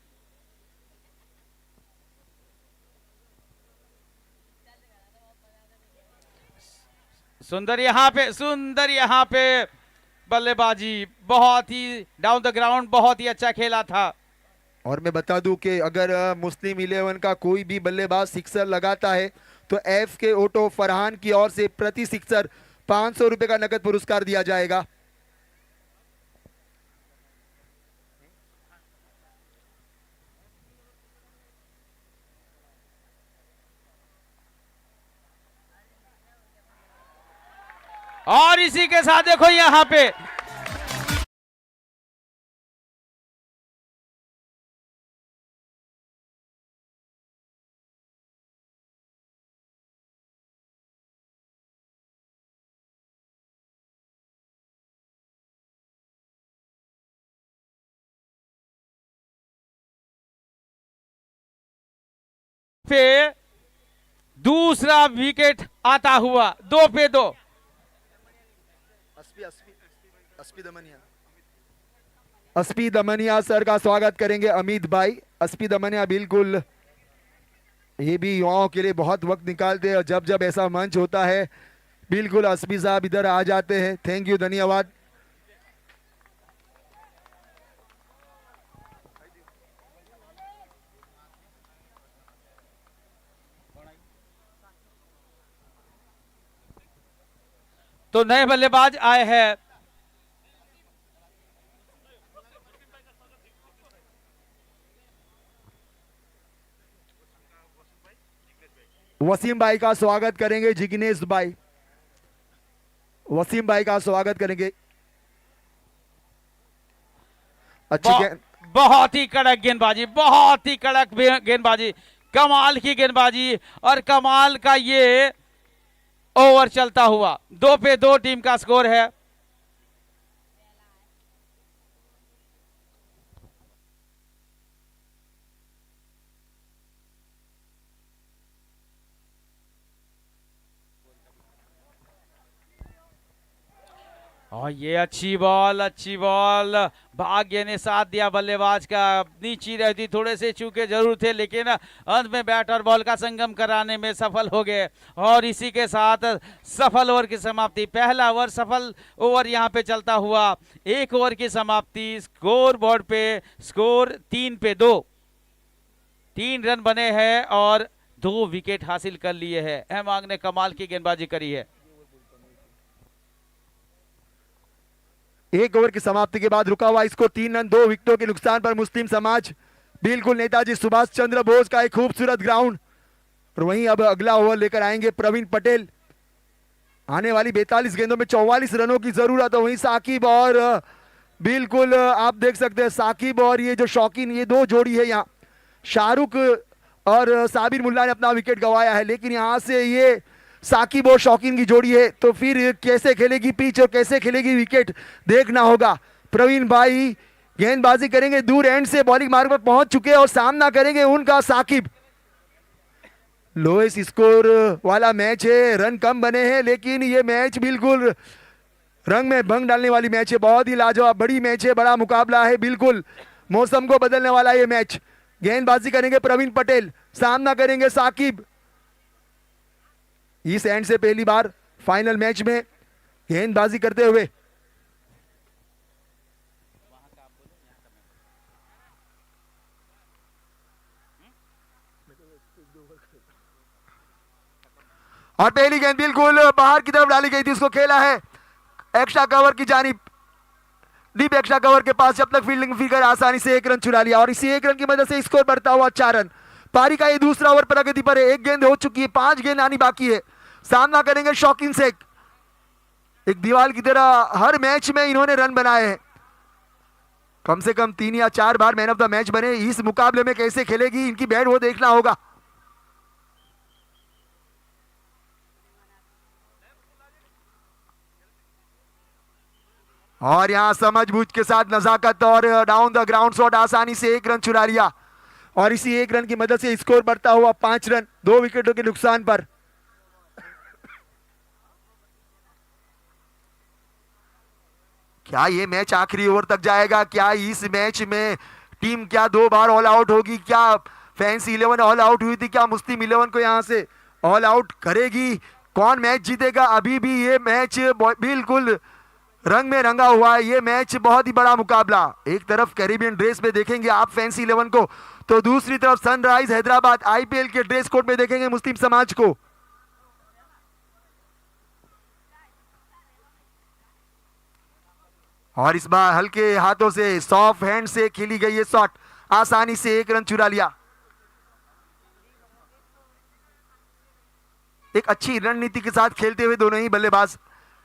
S1: सुंदर यहां पे बल्लेबाजी, बहुत ही डाउन द ग्राउंड, बहुत ही अच्छा खेला था।
S2: और मैं बता दूं कि अगर मुस्लिम 11 का कोई भी बल्लेबाज सिक्सर लगाता है तो एफ के ओटो फरहान की ओर से प्रति सिक्सर 500 रुपए का नकद पुरस्कार दिया जाएगा।
S1: और इसी के साथ देखो यहां पे दूसरा विकेट आता हुआ 2 पे 2।
S2: अस्पी दमनिया सर का स्वागत करेंगे अमित भाई। अस्पी दमनिया बिल्कुल ये भी युवाओं के लिए बहुत वक्त निकालते हैं और जब जब ऐसा मंच होता है बिल्कुल अस्पी साहब इधर आ जाते हैं। थैंक यू, धन्यवाद।
S1: तो नए बल्लेबाज आए हैं
S2: वसीम भाई का स्वागत करेंगे, जिग्नेश भाई, वसीम भाई का स्वागत करेंगे।
S1: बहुत ही कड़क गेंदबाजी, बहुत ही कड़क गेंदबाजी, कमाल की गेंदबाजी और कमाल का ये ओवर चलता हुआ। 2 पे 2 टीम का स्कोर है। और ये अच्छी बॉल भाग्य ने साथ दिया बल्लेबाज का। नीची रहती थोड़े से चूके जरूर थे, लेकिन अंत में बैट और बॉल का संगम कराने में सफल हो गए और इसी के साथ सफल ओवर की समाप्ति। पहला ओवर सफल ओवर यहाँ पे चलता हुआ, 1 ओवर की समाप्ति। स्कोर बोर्ड पे स्कोर 3-2, 3 रन बने हैं और 2 विकेट हासिल कर लिए हैं। अहमांग ने कमाल की गेंदबाजी करी है।
S2: 1 ओवर की समाप्ति के बाद रुका हुआ स्कोर 3 रन 2 विकेटों के नुकसान पर मुस्लिम समाज। बिल्कुल नेताजी सुभाष चंद्र बोस का एक खूबसूरत ग्राउंड। और वहीं अब अगला ओवर लेकर आएंगे प्रवीण पटेल। आने वाली 42 गेंदों में 44 रनों की जरूरत है। वहीं साकिब और बिल्कुल आप देख सकते हैं साकिब और ये जो शौकीन, ये 2 जोड़ी है। यहाँ शाहरुख और साबिर मुल्ला ने अपना विकेट गंवाया है, लेकिन यहाँ से ये साकिब और शौकीन की जोड़ी है, तो फिर कैसे खेलेगी पिच और कैसे खेलेगी विकेट देखना होगा। प्रवीण भाई गेंदबाजी करेंगे दूर एंड से, बॉलिंग मार्ग पर पहुंच चुके हैं और सामना करेंगे उनका साकिब। लोएस्ट स्कोर वाला मैच है, रन कम बने हैं, लेकिन ये मैच बिल्कुल रंग में भंग डालने वाली मैच है। बहुत ही लाजवाब बड़ी मैच है, बड़ा मुकाबला है, बिल्कुल मौसम को बदलने वाला ये मैच। गेंदबाजी करेंगे प्रवीण पटेल, सामना करेंगे साकिब। इस एंड से पहली बार फाइनल मैच में गेंदबाजी करते हुए और पहली गेंद बिल्कुल बाहर की तरफ डाली गई थी, उसको खेला है एक्स्ट्रा कवर की जानिब, डीप एक्स्ट्रा कवर के पास। जब तक फील्डिंग फिगर आसानी से 1 रन चुरा लिया और इसी 1 रन की मदद से स्कोर बढ़ता हुआ 4 रन। पारी का ये दूसरा ओवर प्रगति पर है, 1 गेंद हो चुकी है, 5 गेंद आनी बाकी है। सामना करेंगे शौकीन शेख। एक दीवार की तरह हर मैच में इन्होंने रन बनाए हैं, कम से कम 3 या 4 बार मैन ऑफ द मैच बने। इस मुकाबले में कैसे खेलेगी इनकी बैट वो देखना होगा। और यहां समझबूझ के साथ नजाकत और डाउन द ग्राउंड शॉट, आसानी से 1 रन चुरा लिया और इसी 1 रन की मदद से स्कोर बढ़ता हुआ 5 रन 2 विकेटों के नुकसान पर। क्या ये मैच आखिरी ओवर तक जाएगा? क्या इस मैच में टीम क्या 2 बार ऑल आउट होगी? क्या फैंसी 11 ऑल आउट हुई थी, क्या मुस्लिम 11 को यहां से ऑल आउट करेगी? कौन मैच जीतेगा? अभी भी ये मैच बिल्कुल रंग में रंगा हुआ है। ये मैच बहुत ही बड़ा मुकाबला। एक तरफ कैरिबियन ड्रेस में देखेंगे आप फैंसी 11 को, तो दूसरी तरफ सनराइज हैदराबाद आईपीएल के ड्रेस कोड में देखेंगे मुस्लिम समाज को। और इस बार हल्के हाथों से सॉफ्ट हैंड से खेली गई ये शॉट, आसानी से 1 रन चुरा लिया। एक अच्छी रणनीति के साथ खेलते हुए दोनों ही बल्लेबाज,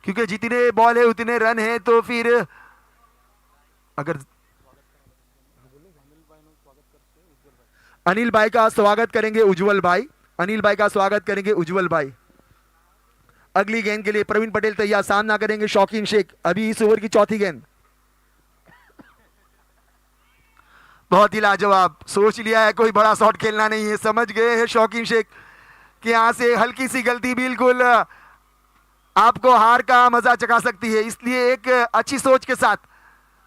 S2: क्योंकि जितने बॉल है उतने रन है, तो फिर अगर अनिल भाई का स्वागत करेंगे उज्जवल भाई, अनिल भाई का स्वागत करेंगे उज्जवल भाई। अगली गेंद के लिए प्रवीण पटेल तैयार, सामना करेंगे शौकीन शेख। अभी इस ओवर की चौथी गेंद। बहुत ही लाजवाब, सोच लिया है कोई बड़ा शॉट खेलना नहीं है, समझ गए हैं शौकीन शेख कि यहां से हल्की सी गलती बिल्कुल आपको हार का मजा चखा सकती है। इसलिए एक अच्छी सोच के साथ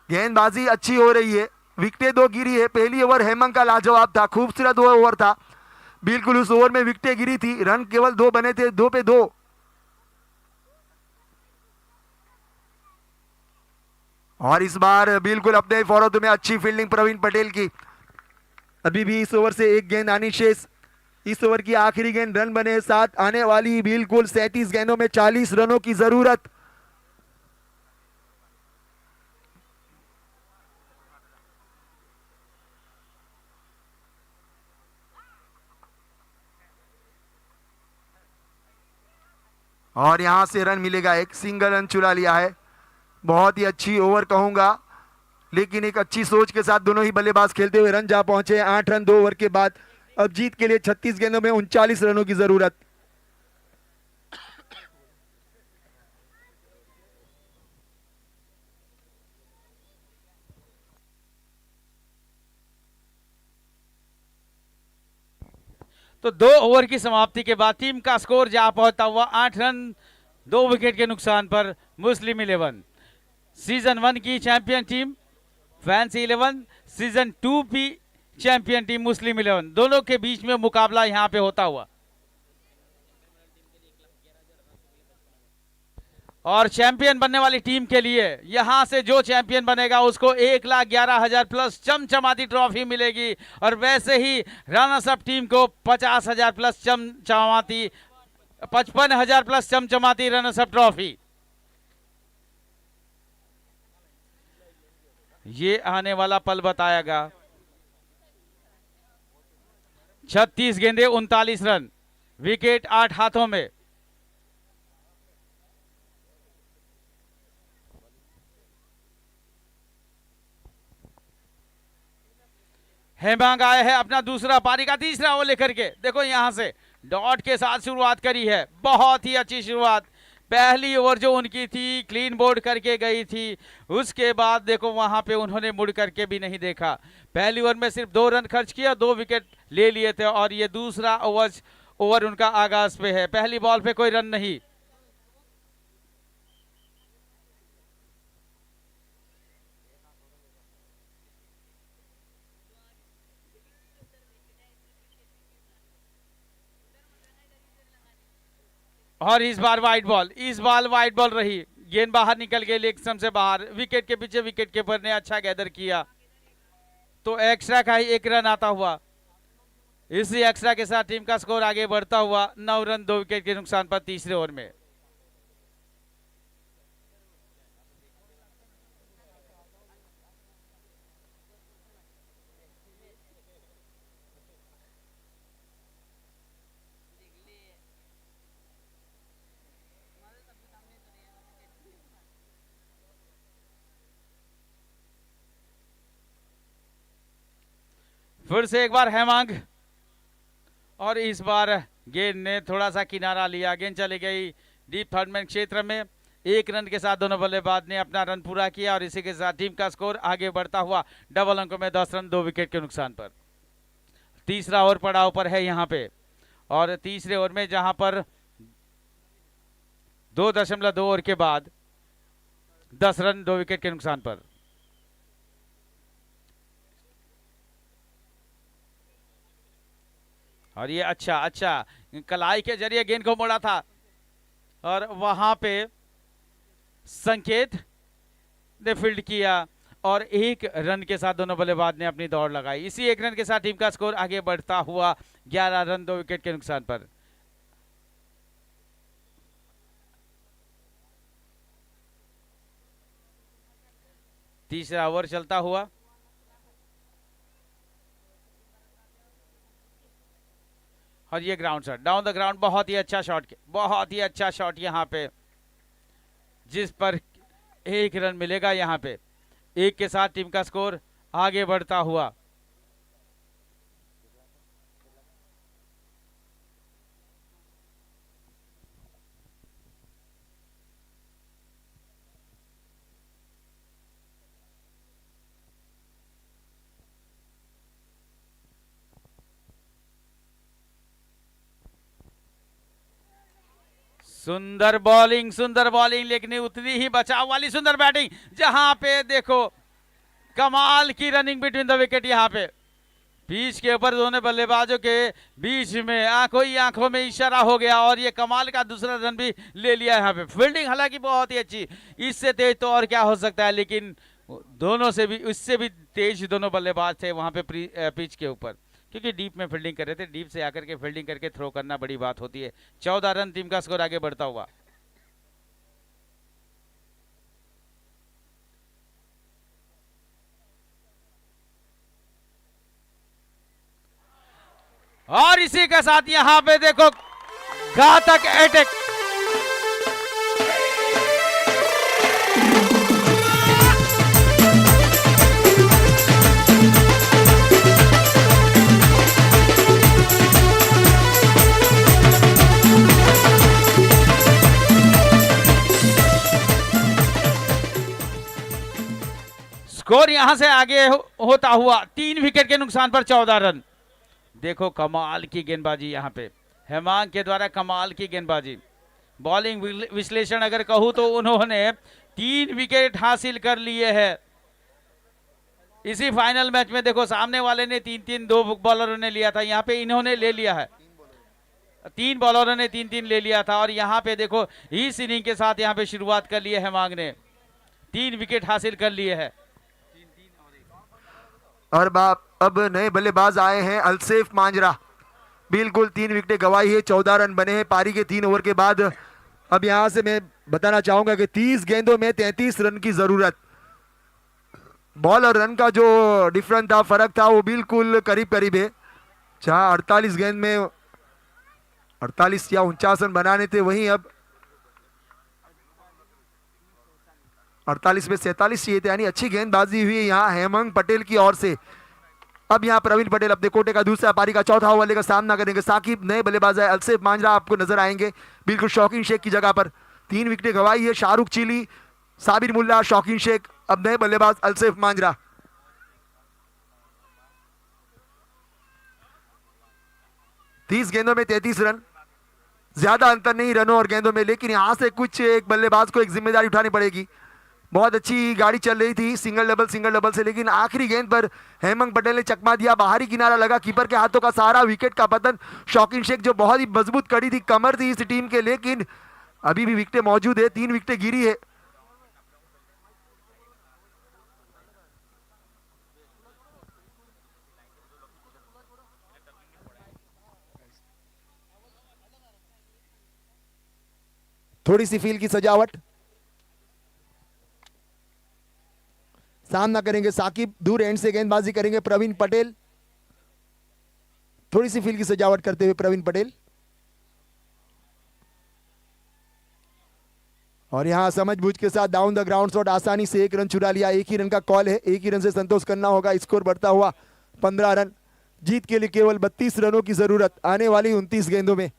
S2: गेंदबाजी अच्छी हो रही है। विकेटें 2 गिरी है। पहली ओवर हेमंत का लाजवाब था, खूबसूरत ओवर था, बिल्कुल उस ओवर में विकेटें गिरी थी, रन केवल 2 बने थे, 2 पे 2। और इस बार बिल्कुल अपने फौरत में अच्छी फील्डिंग प्रवीण पटेल की। अभी भी इस ओवर से 1 गेंद आनी शेष। इस ओवर की आखिरी गेंद, रन बने 7, आने वाली बिल्कुल 37 गेंदों में 40 रनों की जरूरत। और यहां से रन मिलेगा, एक सिंगल रन चुरा लिया है। बहुत ही अच्छी ओवर कहूंगा, लेकिन एक अच्छी सोच के साथ दोनों ही बल्लेबाज खेलते हुए रन जा पहुंचे। 8 रन 2 ओवर के बाद। अब जीत के लिए 36 गेंदों में 39 रनों की जरूरत।
S1: तो 2 ओवर की समाप्ति के बाद टीम का स्कोर जा पहुंचता हुआ 8 रन 2 विकेट के नुकसान पर मुस्लिम 11। सीजन 1 की चैंपियन टीम फैंसी 11, सीजन 2 की चैंपियन टीम मुस्लिम 11, दोनों के बीच में मुकाबला यहां पे होता हुआ। और चैंपियन बनने वाली टीम के लिए यहां से जो चैंपियन बनेगा उसको 1,11,000 प्लस चमचमाती ट्रॉफी मिलेगी, और वैसे ही रनर्स अप टीम को 50,000 प्लस चमचमाती 55,000 प्लस चमचमाती रनर्स अप ट्रॉफी। ये आने वाला पल बताएगा। 36 गेंदे 39 रन, विकेट 8 हाथों में। हेमांग आए हैं अपना दूसरा पारी का तीसरा ओवर लेकर के। देखो यहां से डॉट के साथ शुरुआत करी है, बहुत ही अच्छी शुरुआत। पहली ओवर जो उनकी थी क्लीन बोर्ड करके गई थी, उसके बाद देखो वहां पे उन्होंने मुड़ करके भी नहीं देखा। पहली ओवर में सिर्फ 2 रन खर्च किया, 2 विकेट ले लिए थे, और ये दूसरा ओवर उनका आगाज पे है। पहली बॉल पे कोई रन नहीं। और इस बार वाइड बॉल, इस बार वाइड बॉल रही, गेंद बाहर निकल गई लेग स्टंप से बाहर। विकेट के पीछे विकेट कीपर ने अच्छा गैदर किया, तो एक्स्ट्रा का ही 1 रन आता हुआ। इसी एक्स्ट्रा के साथ टीम का स्कोर आगे बढ़ता हुआ 9 रन 2 विकेट के नुकसान पर तीसरे ओवर में। फिर से एक बार हेमांग, और इस बार गेंद ने थोड़ा सा किनारा लिया, गेंद चली गई डीप थर्ड मैन क्षेत्र में। 1 रन के साथ दोनों बल्लेबाज ने अपना रन पूरा किया, और इसी के साथ टीम का स्कोर आगे बढ़ता हुआ डबल अंकों में 10 रन 2 विकेट के नुकसान पर। तीसरा ओवर पड़ाव पर है यहां पे, और तीसरे ओवर में जहां पर 2.2 ओवर के बाद 10 रन 2 विकेट के नुकसान पर। और ये अच्छा कलाई के जरिए गेंद को मोड़ा था, और वहां पे संकेत ने फील्ड किया, और 1 रन के साथ दोनों बल्लेबाज ने अपनी दौड़ लगाई। इसी 1 रन के साथ टीम का स्कोर आगे बढ़ता हुआ 11 रन 2 विकेट के नुकसान पर। तीसरा ओवर चलता हुआ, और ये ground shot down the ground, बहुत ही अच्छा शॉट, बहुत ही अच्छा शॉट यहां पे, जिस पर 1 रन मिलेगा। यहां पे 1 के साथ टीम का स्कोर आगे बढ़ता हुआ। सुंदर बॉलिंग, लेकिन उतनी ही बचाव वाली सुंदर बैटिंग, जहां पे देखो कमाल की रनिंग बिटवीन द विकेट। यहां पे पिच के ऊपर दोनों बल्लेबाजों के बीच में आंखों ही आंखों में इशारा हो गया, और ये कमाल का दूसरा रन भी ले लिया। यहां पे फील्डिंग हालांकि बहुत ही अच्छी, इससे तेज तो और क्या हो सकता है, लेकिन दोनों से भी, उससे भी तेज दोनों बल्लेबाज थे वहां पे पिच के ऊपर, क्योंकि डीप में फील्डिंग कर रहे थे। डीप से आकर के फील्डिंग करके थ्रो करना बड़ी बात होती है। 14 रन टीम का स्कोर आगे बढ़ता हुआ। और इसी के साथ यहां पे देखो घातक अटैक, स्कोर यहां से आगे होता हुआ 3 विकेट के नुकसान पर 14 रन। देखो कमाल की गेंदबाजी यहां पे, हेमांग के द्वारा कमाल की गेंदबाजी। बॉलिंग विश्लेषण अगर कहूं तो उन्होंने 3 विकेट हासिल कर लिए हैं। इसी फाइनल मैच में देखो सामने वाले ने 3-3, 2 बॉलरों ने लिया था, यहाँ पे इन्होंने ले लिया है, 3 बॉलरों ने 3-3 ले लिया था। और यहाँ पे देखो इस इनिंग के साथ यहाँ पे शुरुआत कर ली है हेमांग ने, 3 विकेट हासिल कर लिए है।
S2: और अब नए बल्लेबाज आए हैं अलसेफ मांजरा, बिल्कुल 3 विकेटें गंवाई है, 14 रन बने हैं पारी के 3 ओवर के बाद। अब यहां से मैं बताना चाहूंगा कि 30 गेंदों में 33 रन की जरूरत। बॉल और रन का जो डिफरेंस था, फर्क था, वो बिल्कुल करीब करीब है। जहां 48 गेंद में 48 या 49 रन बनाने थे, वहीं अब 48 में 47 चाहिए थे, यानी अच्छी गेंदबाजी हुई यहाँ हेमंग पटेल की ओर से। अब यहाँ प्रवीण पटेल अपने कोटे का दूसरा पारी का चौथा ओवर लेकर सामना करेंगे। साकिब नए बल्लेबाज है, अलसेफ मांजरा आपको नजर आएंगे बिल्कुल शौकीन शेख की जगह पर। 3 विकेटें गंवाई है, शाहरुख चिली, साबिर मुल्ला, शौकीन शेख, अब नए बल्लेबाज अलसेफ मांजरा। 30 गेंदों में 33 रन, ज्यादा अंतर नहीं रनों और गेंदों में, लेकिन यहां से कुछ एक बल्लेबाज को एक जिम्मेदारी उठानी पड़ेगी। बहुत अच्छी गाड़ी चल रही थी सिंगल डबल से, लेकिन आखिरी गेंद पर हेमंग पटेल ने चकमा दिया, बाहरी किनारा लगा, कीपर के हाथों का सहारा, विकेट का पतन। शौकीन शेख जो बहुत ही मजबूत कड़ी थी, कमर थी इस टीम के, लेकिन अभी भी विकेटें मौजूद है, 3 विकेटें गिरी है। थोड़ी सी फील की सजावट, सामना करेंगे साकिब, दूर एंड से गेंदबाजी करेंगे प्रवीण पटेल। थोड़ी सी फील की सजावट करते हुए प्रवीण पटेल, और यहां समझबूझ के साथ डाउन द ग्राउंड शॉट, आसानी से 1 रन चुरा लिया। एक ही रन का कॉल है, एक ही रन से संतोष करना होगा। स्कोर बढ़ता हुआ 15 रन, जीत के लिए केवल 32 रनों की जरूरत आने वाली 29 गेंदों में।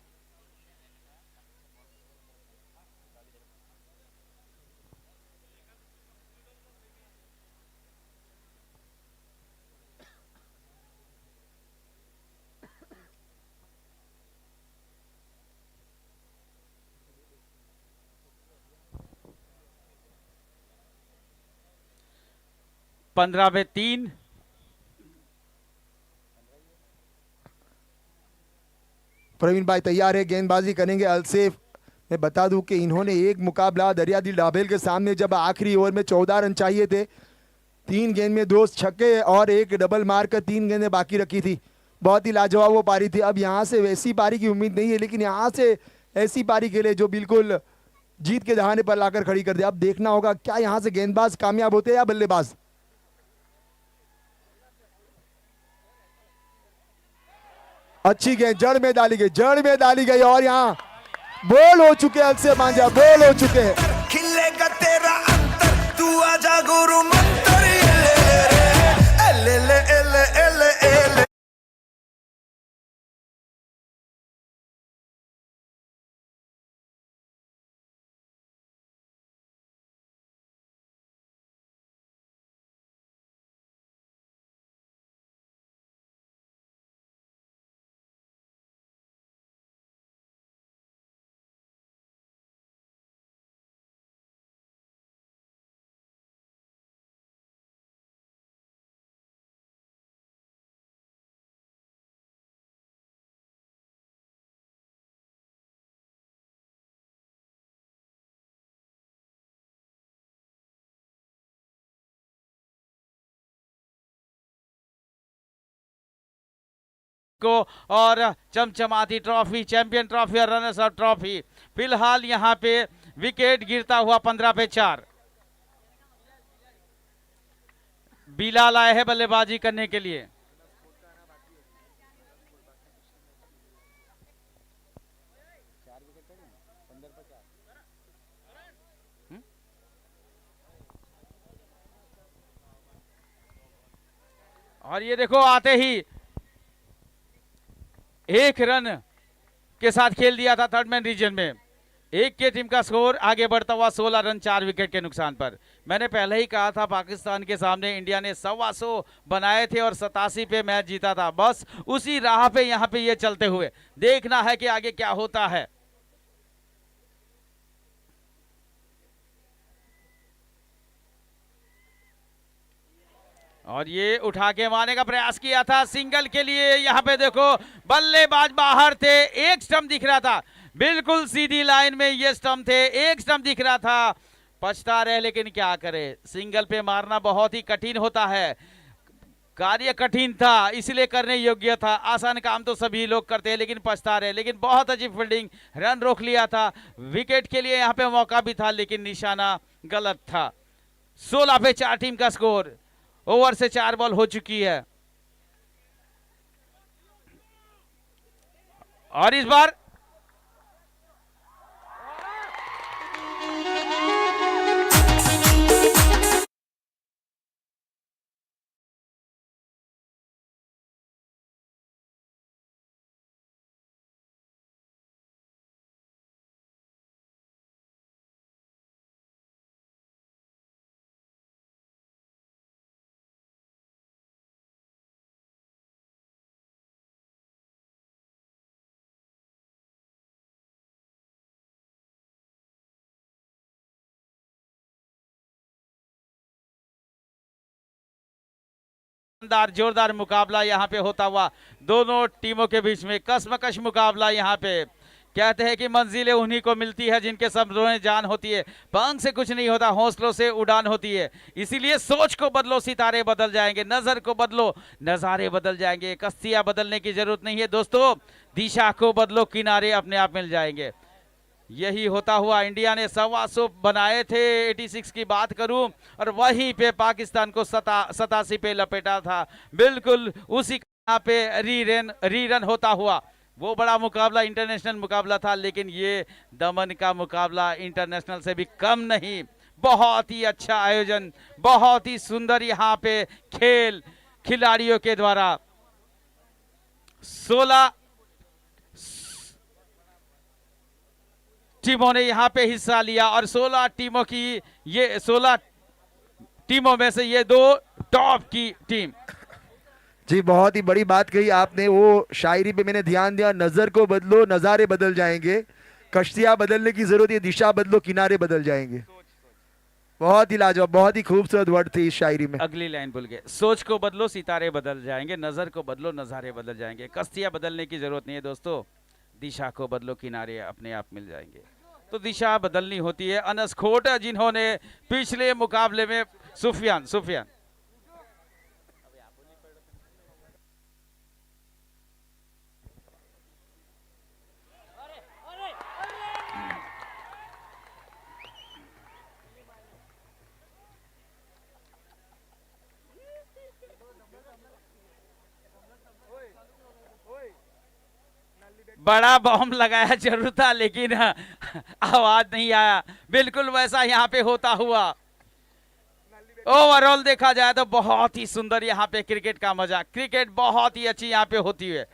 S1: पंद्रह में 3।
S2: प्रवीण भाई तैयार है, गेंदबाजी करेंगे अलसेफ। मैं बता दूं कि इन्होंने एक मुकाबला दरियादिल डाबेल के सामने, जब आखिरी ओवर में 14 रन चाहिए थे, 3 गेंद में 2 छक्के और 1 डबल मारकर 3 गेंदें बाकी रखी थी। बहुत ही लाजवाब वो पारी थी। अब यहाँ से वैसी पारी की उम्मीद नहीं है, लेकिन यहाँ से ऐसी पारी के लिए जो बिल्कुल जीत के दहाने पर लाकर खड़ी कर दे। अब देखना होगा क्या यहाँ से गेंदबाज कामयाब होते हैं या बल्लेबाज। अच्छी गेंद जड़ में डाली गई और यहाँ बोल हो चुके हैं, अलसेफ मांजरा बोल हो चुके हैं।
S4: खिलेगा तेरा अंतर, तू आजा गुरु मंत्र, ले।
S1: को और चमचमाती ट्रॉफी, चैंपियन ट्रॉफी और रनर्स अप ट्रॉफी। फिलहाल यहाँ पे विकेट गिरता हुआ 15 पे 4। बिलाल आए हैं बल्लेबाजी करने के लिए। और ये देखो आते ही 1 रन के साथ खेल दिया था थर्ड मैन रीजन में। 1 के टीम का स्कोर आगे बढ़ता हुआ 16 रन 4 विकेट के नुकसान पर। मैंने पहले ही कहा था पाकिस्तान के सामने इंडिया ने 125 बनाए थे और 87 पे मैच जीता था। बस उसी राह पे यहाँ पे ये चलते हुए देखना है कि आगे क्या होता है। और ये उठा के मारने का प्रयास किया था सिंगल के लिए। यहाँ पे देखो बल्लेबाज बाहर थे, एक स्टंप दिख रहा था, बिल्कुल सीधी लाइन में ये स्टंप थे, एक स्टंप दिख रहा था। पछता रहे लेकिन क्या करे, सिंगल पे मारना बहुत ही कठिन होता है, कार्य कठिन था इसलिए करने योग्य था। आसान काम तो सभी लोग करते हैं लेकिन पछता रहे। लेकिन बहुत अच्छी फील्डिंग, रन रोक लिया था, विकेट के लिए यहाँ पे मौका भी था लेकिन निशाना गलत था। 16 पे 4 टीम का स्कोर, ओवर से 4 बॉल हो चुकी है। और इस बार जोरदार मुकाबला यहाँ पे होता हुआ दोनों टीमों के बीच में, कशमकश मुकाबला। यहाँ पे कहते हैं कि मंजिलें उन्हीं को मिलती है जिनके शब्दों में जान होती है, पंख से कुछ नहीं होता, हौसलों से उड़ान होती है। इसीलिए सोच को बदलो, सितारे बदल जाएंगे, नजर को बदलो, नजारे बदल जाएंगे। कश्तियां बदलने की जरूरत नहीं है दोस्तों, दिशा को बदलो, किनारे अपने आप मिल जाएंगे। यही होता हुआ इंडिया ने 125 बनाए थे, 86 की बात करूं, और वहीं पे पाकिस्तान को 87 पे लपेटा था। बिल्कुल उसी यहाँ पे रीरन होता हुआ वो बड़ा मुकाबला इंटरनेशनल मुकाबला था, लेकिन ये दमन का मुकाबला इंटरनेशनल से भी कम नहीं। बहुत ही अच्छा आयोजन, बहुत ही सुंदर यहाँ पे खेल खिलाड़ियों के द्वारा। 16 टीमों ने यहाँ पे हिस्सा लिया और 16 टीमों में से ये 2 टॉप की टीम।
S2: जी बहुत ही बड़ी बात कही आपने, वो शायरी पे मैंने ध्यान दिया, नजर को बदलो नजारे बदल जाएंगे, कश्तियां बदलने की जरूरत है, दिशा बदलो किनारे बदल जाएंगे। बहुत ही लाजवाब, बहुत ही खूबसूरत वर्ड थी इस शायरी में।
S1: अगली लाइन भूल गए, सोच को बदलो सितारे बदल जाएंगे, नजर को बदलो नजारे बदल जाएंगे। कश्तियां बदलने की जरूरत नहीं है दोस्तों, दिशा को बदलो किनारे अपने आप मिल जाएंगे। तो दिशा बदलनी होती है। अनस खोट जिन्होंने पिछले मुकाबले में सुफियान बड़ा बॉम्ब लगाया जरूर था लेकिन आवाज नहीं आया, बिल्कुल वैसा यहाँ पे होता हुआ। ओवरऑल देखा जाए तो बहुत ही सुंदर यहाँ पे क्रिकेट का मजा, क्रिकेट बहुत ही अच्छी यहाँ पे होती है।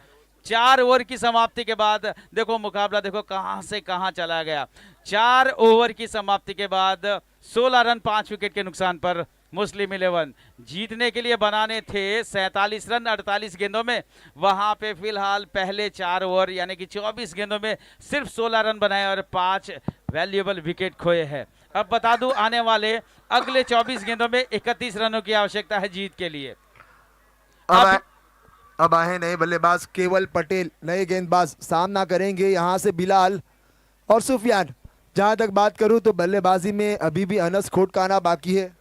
S1: 4 ओवर की समाप्ति के बाद देखो मुकाबला देखो कहां से कहां चला गया। 4 ओवर की समाप्ति के बाद 16 रन 5 विकेट के नुकसान पर मुस्लिम 11 जीतने के लिए बनाने थे 47 रन 48 गेंदों में। वहां पे फिलहाल पहले 4 ओवर यानी कि 24 गेंदों में सिर्फ 16 रन बनाए और 5 वैल्यूएबल विकेट खोए हैं। अब बता दूं आने वाले अगले 24 गेंदों में 31 रनों की आवश्यकता है जीत के लिए।
S2: अब आए नए बल्लेबाज केवल पटेल, नए गेंदबाज सामना करेंगे यहां से बिलाल और सुफियान। जहां तक बात करूं तो बल्लेबाजी में अभी भी अनस खोट का आना बाकी है।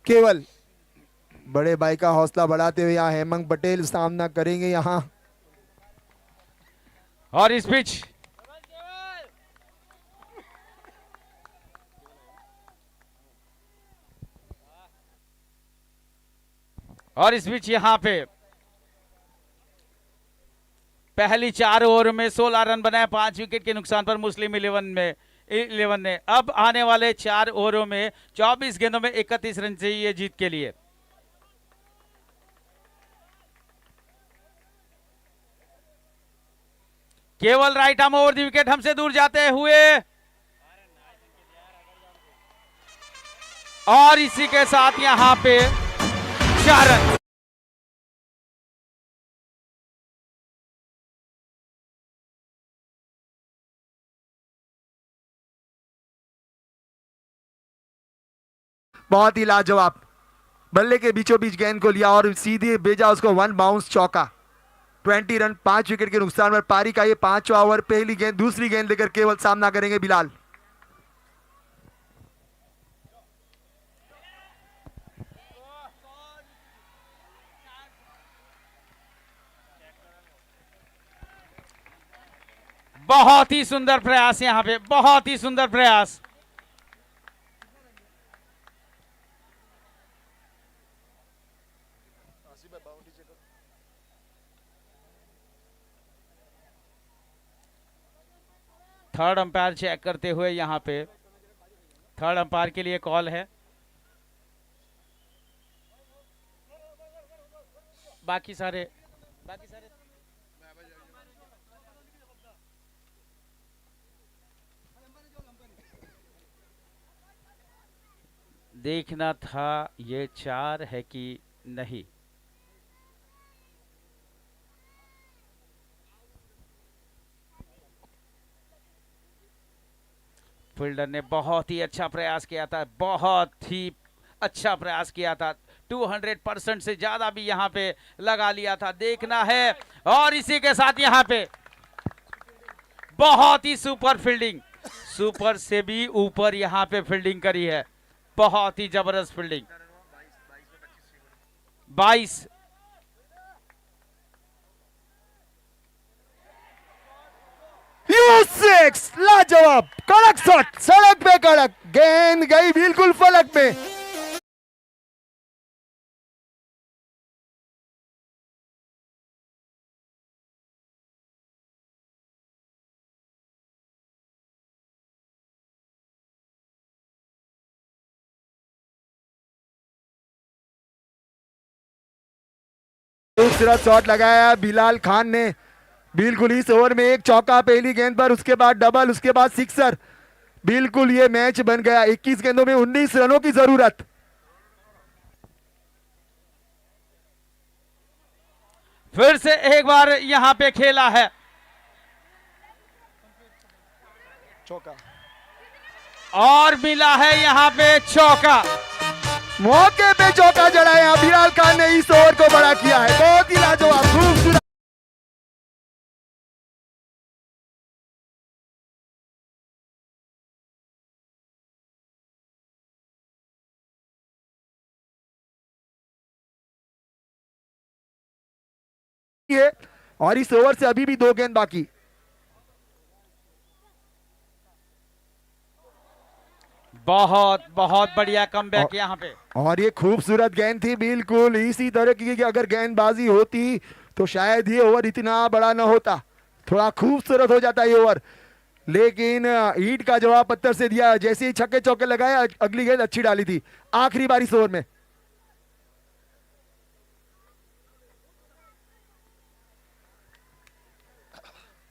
S2: केवल बड़े भाई का हौसला बढ़ाते हुए यहाँ हेमंत पटेल सामना करेंगे यहाँ।
S1: और इस पिच यहाँ पे पहली 4 ओवर में 16 रन बनाए 5 विकेट के नुकसान पर मुस्लिम 11 ने। अब आने वाले 4 ओवरों में 24 गेंदों में 31 रन चाहिए जीत के लिए। केवल right arm over the wicket हमसे दूर जाते हुए, और इसी के साथ यहां पे 4 रन।
S2: बहुत ही लाजवाब, बल्ले के बीचों बीच गेंद को लिया और सीधे भेजा उसको, 1 बाउंस चौका। 20 रन, 5 विकेट के नुकसान पर पारी का ये 5वां ओवर। पहली गेंद, दूसरी गेंद लेकर केवल सामना करेंगे बिलाल।
S1: बहुत ही सुंदर प्रयास यहाँ पे, बहुत ही सुंदर प्रयास। थर्ड अंपायर चेक करते हुए यहाँ पे थर्ड अंपायर के लिए कॉल है। बाकी सारे देखना था ये 4 है कि नहीं। फील्डर ने बहुत ही अच्छा प्रयास किया था, बहुत ही अच्छा प्रयास किया था। 200% से ज्यादा भी यहाँ पे लगा लिया था, देखना है। और इसी के साथ यहाँ पे बहुत ही सुपर फील्डिंग, सुपर से भी ऊपर यहाँ पे फील्डिंग करी है, बहुत ही जबरदस्त फील्डिंग। 22
S2: 6 लाजवाब, कड़क शॉट, सड़क पे कड़क गेंद गई बिल्कुल फलक में। खूबसूरत शॉट लगाया बिलाल खान ने, बिल्कुल इस ओवर में 1 चौका पहली गेंद पर, उसके बाद डबल, उसके बाद सिक्सर। बिल्कुल ये मैच बन गया। 21 गेंदों में 19 रनों की जरूरत।
S1: फिर से एक बार यहाँ पे खेला है
S2: चौका
S1: और मिला है यहाँ पे चौका।
S2: मौके पे चौका जड़ाया बिलाल खान ने, इस ओवर को बड़ा किया है। बहुत ही लाजवाब, खूबसूरत। और इस ओवर से अभी भी 2 गेंद बाकी।
S1: बहुत बहुत बढ़िया कमबैक यहाँ पे।
S2: और ये खूबसूरत गेंद थी, बिल्कुल इसी तरह की अगर गेंदबाजी होती तो शायद ये ओवर इतना बड़ा ना होता, थोड़ा खूबसूरत हो जाता ये ओवर। लेकिन ईट का जवाब पत्थर से दिया। जैसे ही छक्के चौके लगाया, अगली गेंद अच्छी डाली थी। आखिरी बार इस ओवर में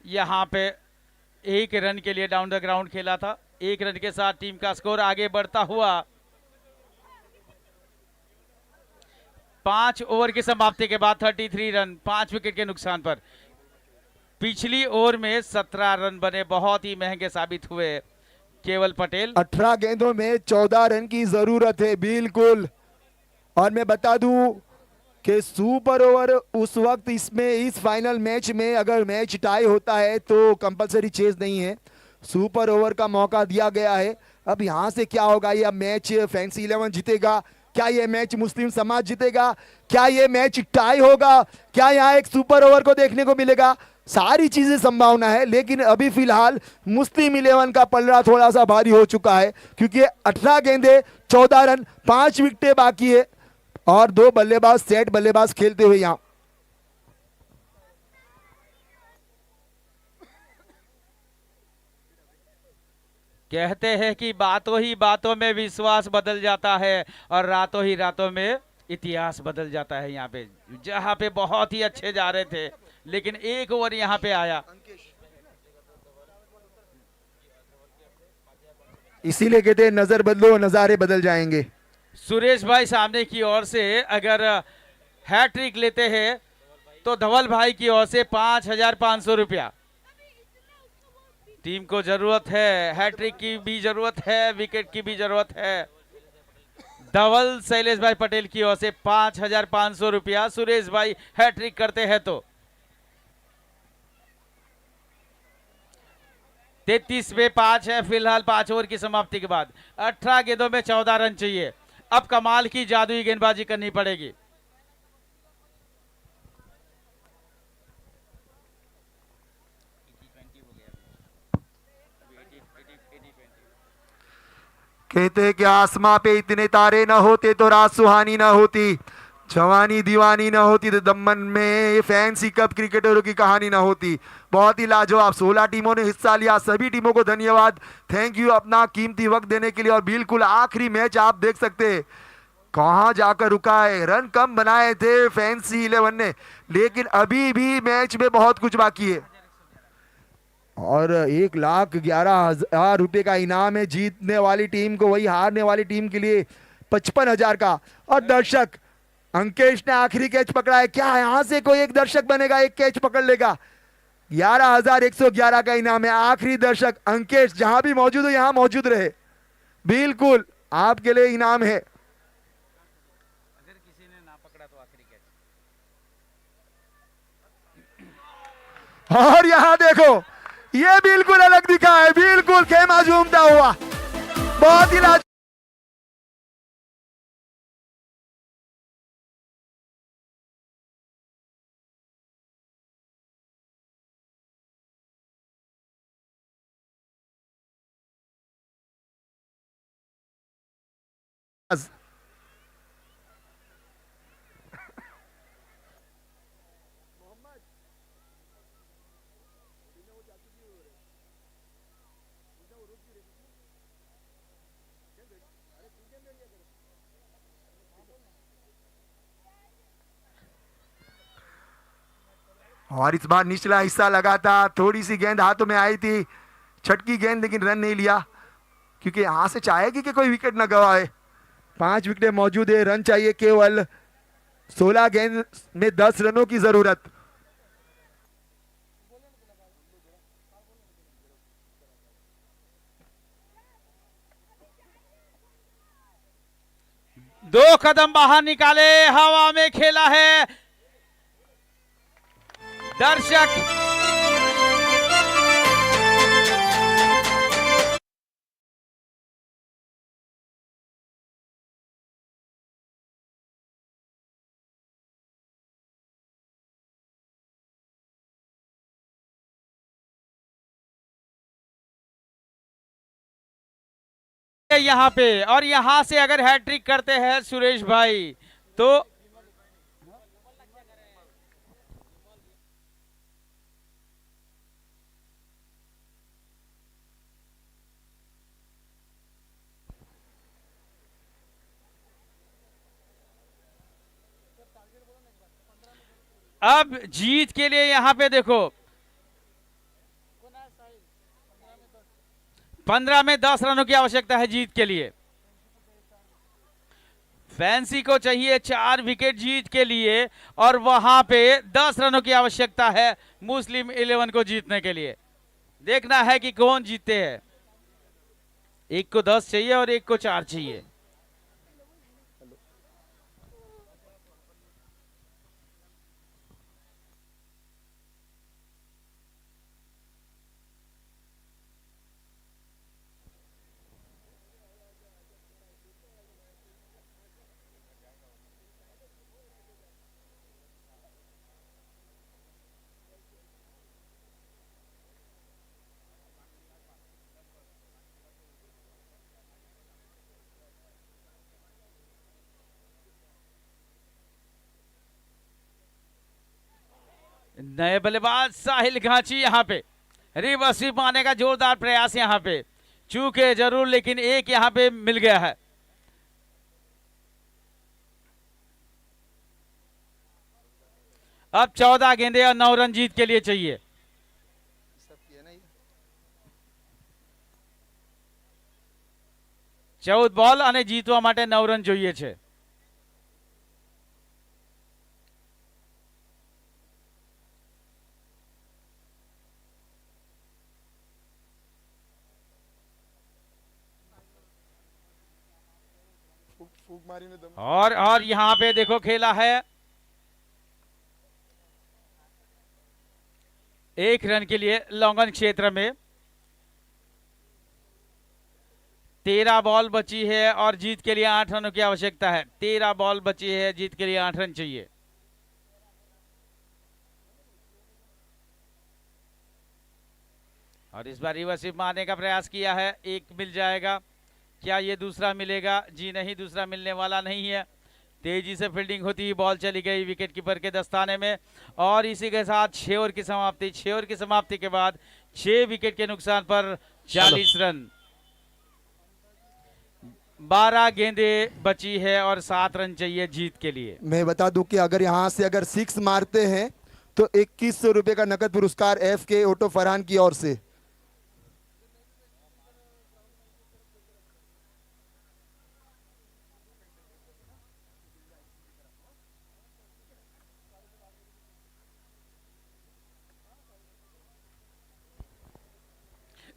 S1: यहाँ पे 1 रन के लिए डाउन द ग्राउंड खेला था। 1 रन के साथ टीम का स्कोर आगे बढ़ता हुआ 5 ओवर की समाप्ति के बाद 33 रन 5 विकेट के नुकसान पर। पिछली ओवर में 17 रन बने, बहुत ही महंगे साबित हुए केवल पटेल।
S2: 18 गेंदों में 14 रन की जरूरत है, बिल्कुल। और मैं बता दूं कि सुपर ओवर उस वक्त इसमें, इस फाइनल मैच में अगर मैच टाई होता है तो कंपलसरी चेज नहीं है, सुपर ओवर का मौका दिया गया है। अब यहां से क्या होगा, यह मैच फैंसी 11 जीतेगा, क्या यह मैच मुस्लिम समाज जीतेगा, क्या यह मैच टाई होगा, क्या यहाँ एक सुपर ओवर को देखने को मिलेगा, सारी चीजें संभावना है। लेकिन अभी फिलहाल मुस्लिम 11 का पलड़ा थोड़ा सा भारी हो चुका है, क्योंकि 18 गेंदे 14 रन 5 विकेटें बाकी है और 2 बल्लेबाज, सेट बल्लेबाज खेलते हुए यहां।
S1: कहते हैं कि बातों ही बातों में विश्वास बदल जाता है और रातों ही रातों में इतिहास बदल जाता है। यहाँ पे जहाँ पे बहुत ही अच्छे जा रहे थे, लेकिन 1 ओवर यहाँ पे आया,
S2: इसीलिए कहते हैं नजर बदलो नजारे बदल जाएंगे।
S1: सुरेश भाई सामने की ओर से अगर हैट्रिक लेते हैं तो धवल भाई की ओर से 5,500 रुपया। टीम को जरूरत है, हैट्रिक की भी जरूरत है, विकेट की भी जरूरत है। धवल शैलेश भाई पटेल की ओर से 5,500 रुपया। सुरेश भाई हैट्रिक करते हैं तो 33 पे 5 है फिलहाल 5 ओवर की समाप्ति के बाद। 18 गेंदों में 14 रन चाहिए। अब कमाल की जादुई गेंदबाजी करनी पड़ेगी।
S2: कहते हैं कि आसमां पे इतने तारे ना होते तो रात सुहानी ना होती, जवानी दीवानी ना होती तो दमन में ये फैंसी कप क्रिकेटरों की कहानी ना होती। बहुत ही लाजवाब 16 टीमों ने हिस्सा लिया। सभी टीमों को धन्यवाद, थैंक यू अपना कीमती वक्त देने के लिए। और बिल्कुल आखिरी मैच आप देख सकते हैं कहां जाकर रुका है। रन कम बनाए थे फैंसी 11 ने, लेकिन अभी भी मैच में बहुत कुछ बाकी है। और 1,11,000 रुपए का इनाम है जीतने वाली टीम को, वही हारने वाली टीम के लिए 55,000 का। और दर्शक अंकेश ने आखिरी कैच पकड़ा है। क्या यहां से कोई एक दर्शक बनेगा, एक कैच पकड़ लेगा? 11,111 का इनाम है। आखिरी दर्शक अंकेश जहां भी मौजूद हो यहां मौजूद रहे, बिल्कुल आपके लिए इनाम है।
S1: अगर किसी ने ना पकड़ा तो आखिरी कैच।
S2: और यहां देखो ये बिल्कुल अलग दिखा है, बिल्कुल खेमा झूमता हुआ, बहुत ही लाज। और इस बार निचला हिस्सा लगा था, थोड़ी सी गेंद हाथों में आई थी, छटकी गेंद, लेकिन रन नहीं लिया क्योंकि यहां से चाहेगी कि कोई विकेट न गवाए। 5 विकेट मौजूद है, रन चाहिए केवल 16 गेंद में 10 रनों की जरूरत।
S1: दो कदम बाहर निकाले, हवा में खेला है दर्शक। यहां पे और यहां से अगर हैट्रिक करते हैं सुरेश भाई तो अब जीत के लिए यहां पे देखो 15 में 10 रनों की आवश्यकता है जीत के लिए। फैंसी को चाहिए 4 विकेट जीत के लिए और वहां पे 10 रनों की आवश्यकता है मुस्लिम 11 को जीतने के लिए। देखना है कि कौन जीतते हैं। एक को 10 चाहिए और एक को 4 चाहिए। नए बल्लेबाज साहिल घांची यहां पे रिवर्स स्वीप मारने का जोरदार प्रयास यहां पे, चूके जरूर लेकिन एक यहां पे मिल गया है। अब 14 गेंदे और 9 रन जीत के लिए चाहिए। 14 બોલ અને જીતવા માટે 9 રન જોઈએ છે। और यहाँ पे देखो खेला है 1 रन के लिए लॉन्गन क्षेत्र में। 13 बॉल बची है और जीत के लिए 8 रनों की आवश्यकता है। 13 बॉल बची है, जीत के लिए 8 रन चाहिए। और इस बार रिवर्स स्वीप मारने का प्रयास किया है, एक मिल जाएगा। क्या ये दूसरा मिलेगा? जी नहीं, दूसरा मिलने वाला नहीं है। तेजी से फील्डिंग होती ही बॉल चली गई विकेट कीपर के दस्ताने में और इसी के साथ 6 ओवर की समाप्ति। 6 ओवर की समाप्ति के बाद 6 विकेट के नुकसान पर 40 रन। 12 गेंदें बची है और 7 रन चाहिए जीत के लिए।
S2: मैं बता दूं कि अगर यहाँ से अगर 6 मारते हैं तो 2100 रुपए का नकद पुरस्कार एफ के ऑटो फरहान की ओर से।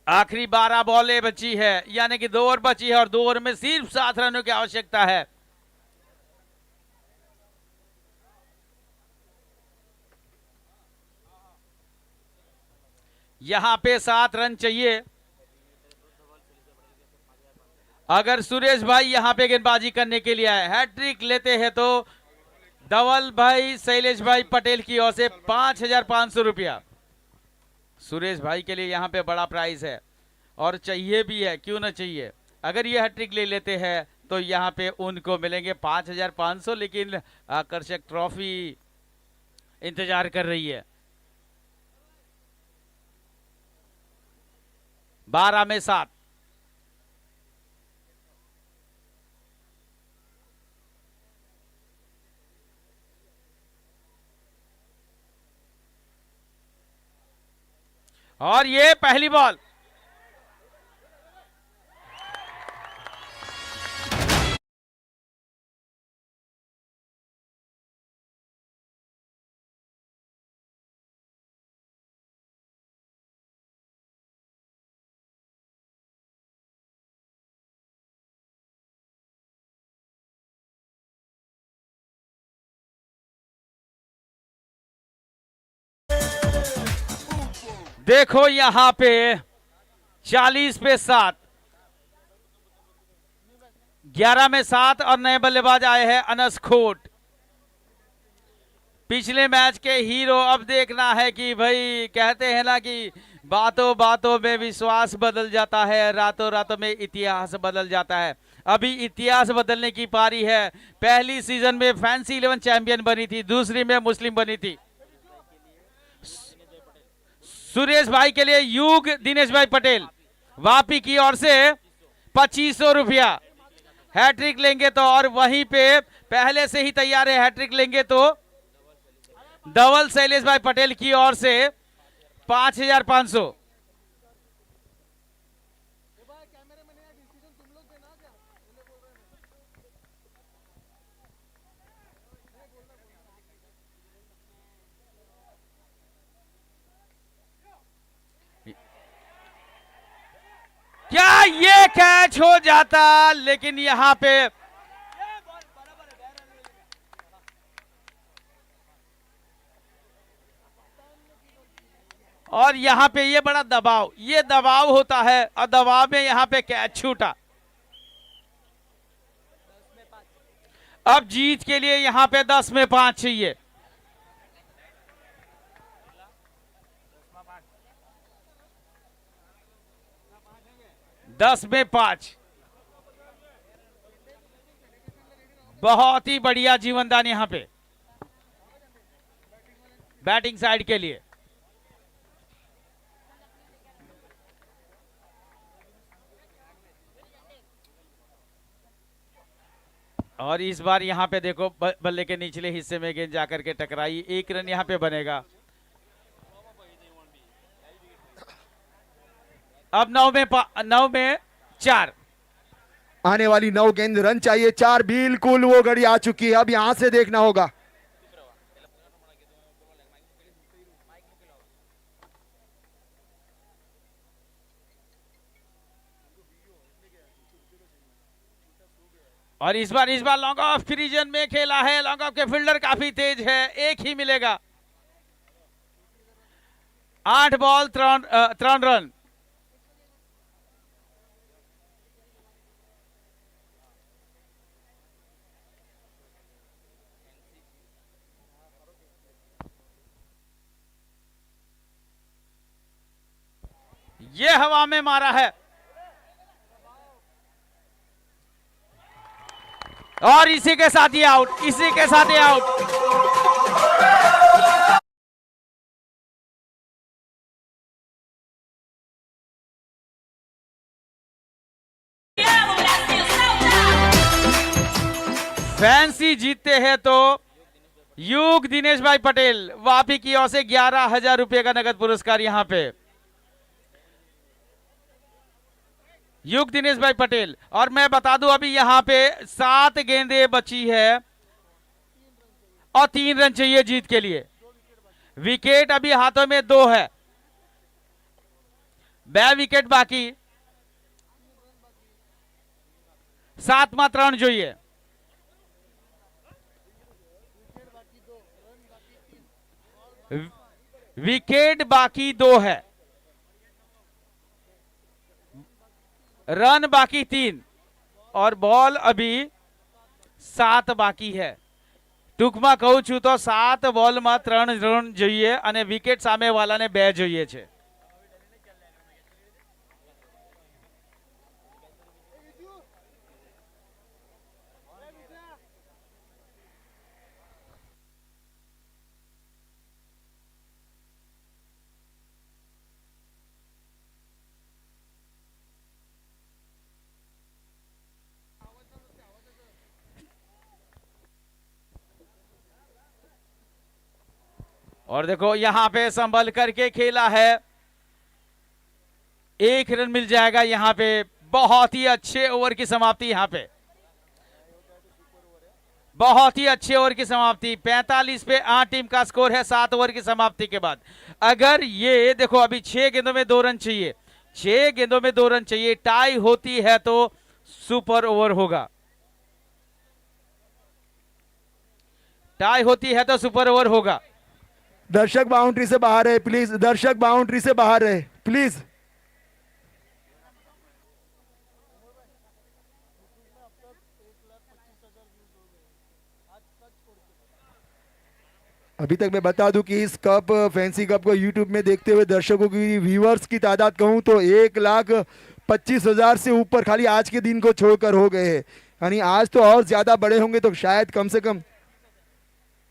S1: आखिरी 12 बॉलें बची है, यानी कि 2 ओवर बची है और 2 ओवर में सिर्फ 7 रनों की आवश्यकता है। यहां पे 7 रन चाहिए। अगर सुरेश भाई यहां पे गेंदबाजी करने के लिए आए, हैट्रिक लेते हैं तो धवल भाई शैलेश भाई पटेल की ओर से 5,500 रुपया सुरेश भाई के लिए यहां पे बड़ा प्राइस है और चाहिए भी है, क्यों ना चाहिए। अगर ये हैट्रिक ले लेते हैं तो यहां पे उनको मिलेंगे 5,500, लेकिन आकर्षक ट्रॉफी इंतजार कर रही है। 12 में 7। और ये पहली बॉल देखो यहां पे 40 पे 7, 11 में 7 और नए बल्लेबाज आए हैं अनस खोट। पिछले मैच के हीरो। अब देखना है कि भाई कहते हैं ना कि बातों बातों में विश्वास बदल जाता है, रातों रातों में इतिहास बदल जाता है। अभी इतिहास बदलने की पारी है। पहली सीजन में फैंसी 11 चैंपियन बनी थी, दूसरी में मुस्लिम बनी थी। सुरेश भाई के लिए युग दिनेश भाई पटेल वापी की ओर से 2500 रुपया। हैट्रिक लेंगे तो, और वहीं पे पहले से ही तैयार है, हैट्रिक लेंगे तो धवल शैलेश भाई पटेल की ओर से 5,500। क्या ये कैच हो जाता, लेकिन यहां पे और यहां पे ये बड़ा दबाव, ये दबाव होता है और दबाव में यहां पे कैच छूटा। अब जीत के लिए यहां पे 10 में 5 चाहिए। दस में 5। बहुत ही बढ़िया जीवनदान यहां पे बैटिंग साइड के लिए। और इस बार यहां पे देखो बल्ले के निचले हिस्से में गेंद जाकर के टकराई। 1 रन यहां पे बनेगा। अब 9 में 4।
S2: आने वाली 9 गेंद रन चाहिए, 4 बिल्कुल वो घड़ी आ चुकी है। अब यहां से देखना होगा।
S1: और इस बार लॉन्ग ऑफ रीजन में खेला है, लॉन्ग ऑफ के फील्डर काफी तेज है, एक ही मिलेगा। 8 बॉल 3 रन। ये हवा में मारा है और इसी के साथ ही आउट, इसी के साथ ही आउट। फैंसी जीतते हैं तो युग दिनेश भाई पटेल वापी की ओर से 11,000 रुपए का नगद पुरस्कार यहां पे युग दिनेश भाई पटेल। और मैं बता दूं अभी यहां पे 7 गेंदें बची है और 3 रन चाहिए जीत के लिए। विकेट अभी हाथों में 2 है, 2 विकेट बाकी, 7 मात्र रन चाहिए। विकेट बाकी 2 है, रन बाकी 3 और बॉल अभी 7 बाकी है। ટૂંકમાં કહું છું તો 7 બોલમાં 3 રન જોઈએ અને વિકેટ સામેવાળાને 2 જોઈએ છે। और देखो यहां पे संभल करके खेला है, 1 रन मिल जाएगा यहां पे। बहुत ही अच्छे ओवर की समाप्ति यहां पे, बहुत ही अच्छे ओवर की समाप्ति। 45 पे 8 टीम का स्कोर है 7 ओवर की समाप्ति के बाद। अगर ये देखो अभी 6 गेंदों में 2 रन चाहिए, 6 गेंदों में 2 रन चाहिए, टाई होती है तो सुपर ओवर होगा, टाई होती है तो सुपर ओवर होगा।
S2: दर्शक बाउंड्री से बाहर है प्लीज, दर्शक बाउंड्री से बाहर है प्लीज। अभी तक मैं बता दूं कि इस कप फैंसी कप को यूट्यूब में देखते हुए दर्शकों की व्यूअर्स की तादाद कहूं तो 1,25,000 से ऊपर खाली आज के दिन को छोड़कर हो गए हैं। यानी आज तो और ज्यादा बड़े होंगे, तो शायद कम से कम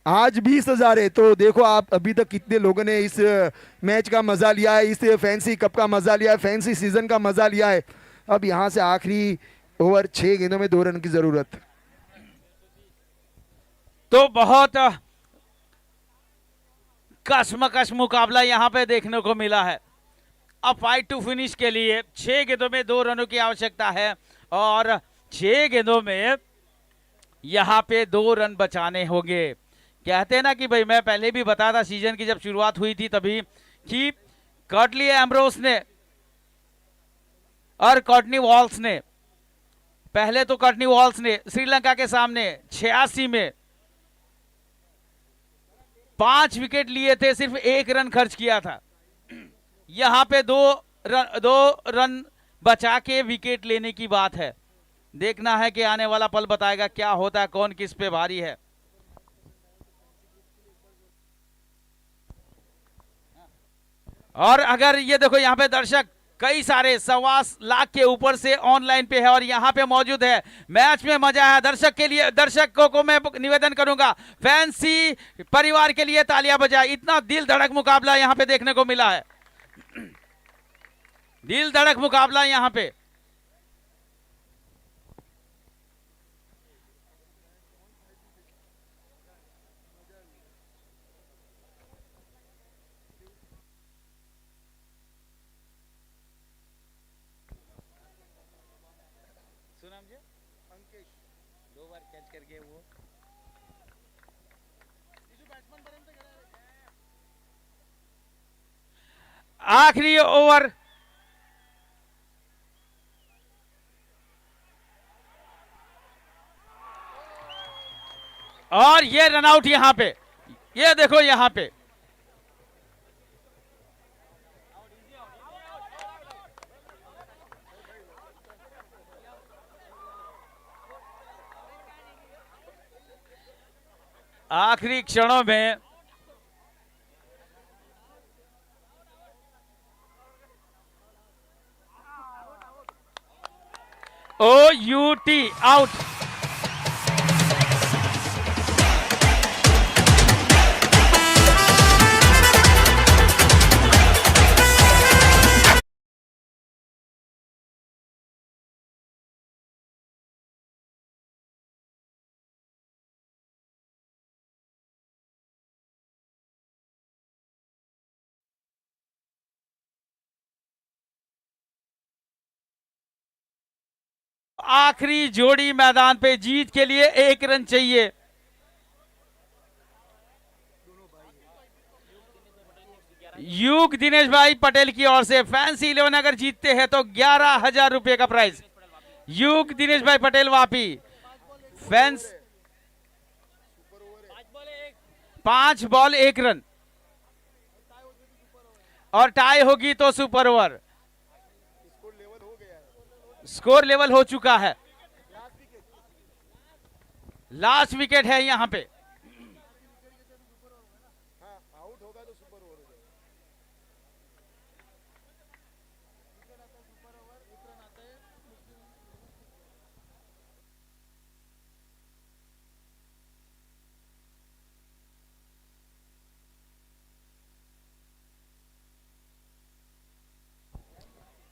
S2: आज 20,000 है। तो देखो आप अभी तक कितने लोगों ने इस मैच का मजा लिया है, इस फैंसी कप का मजा लिया है, फैंसी सीजन का मजा लिया है। अब यहां से आखिरी ओवर 6 गेंदों में 2 रन की जरूरत।
S1: तो बहुत कश्मकश मुकाबला यहां पे देखने को मिला है। अब फाइट टू फिनिश के लिए 6 गेंदों में 2 रनों की आवश्यकता है और 6 गेंदों में यहां पे 2 रन बचाने होंगे। कहते हैं ना कि भाई, मैं पहले भी बताया था सीजन की जब शुरुआत हुई थी तभी कि कर्टली एम्ब्रोस ने और कॉर्टनी वॉल्स ने, पहले तो कॉर्टनी वॉल्स ने श्रीलंका के सामने 86 में 5 विकेट लिए थे, सिर्फ 1 रन खर्च किया था। यहां पे 2 रन बचा के विकेट लेने की बात है। देखना है कि आने वाला पल बताएगा क्या होता है, कौन किस पे भारी है। और अगर ये देखो यहां पे दर्शक कई सारे 1.25 लाख के ऊपर से ऑनलाइन पे है और यहां पे मौजूद है। मैच में मजा है। दर्शक के लिए, दर्शकों को मैं निवेदन करूंगा, फैंसी परिवार के लिए तालियां बजाए। इतना दिल धड़क मुकाबला यहां पे देखने को मिला है, दिल धड़क मुकाबला यहां पे। अंकेश 2 बार कैच करके वो आखिरी ओवर। और ये रनआउट यहां पे, ये देखो यहां पे आखिरी क्षणों में OUT आउट। आखिरी जोड़ी मैदान पे, जीत के लिए 1 रन चाहिए। युग दिनेश भाई पटेल की ओर से फैंसी 11 अगर जीतते हैं तो 11,000 रुपए का प्राइज। युग दिनेश भाई Patel Vapi fans 5 ball 1 run और टाई होगी तो सुपर ओवर। स्कोर लेवल हो चुका है, लास्ट विकेट है यहां पे।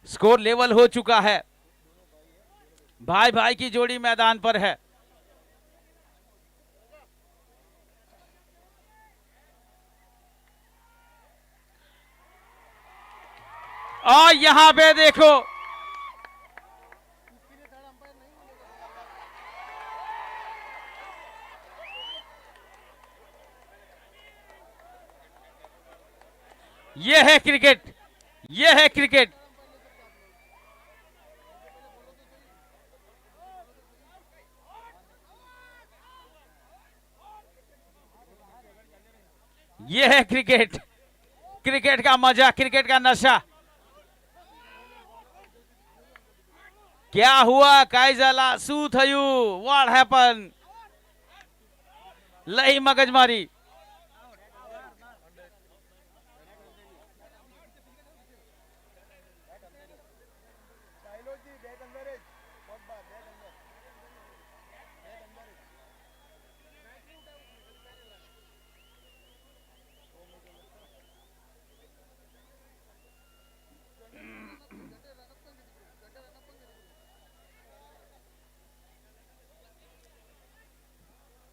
S1: स्कोर लेवल हो चुका है, भाई भाई की जोड़ी मैदान पर है। और यहां पे देखो ये है क्रिकेट, ये है क्रिकेट। ये है क्रिकेट, क्रिकेट का मजा, क्रिकेट का नशा। क्या हुआ काइजाला शू थयू, व्हाट हैपन, लई मगजमारी।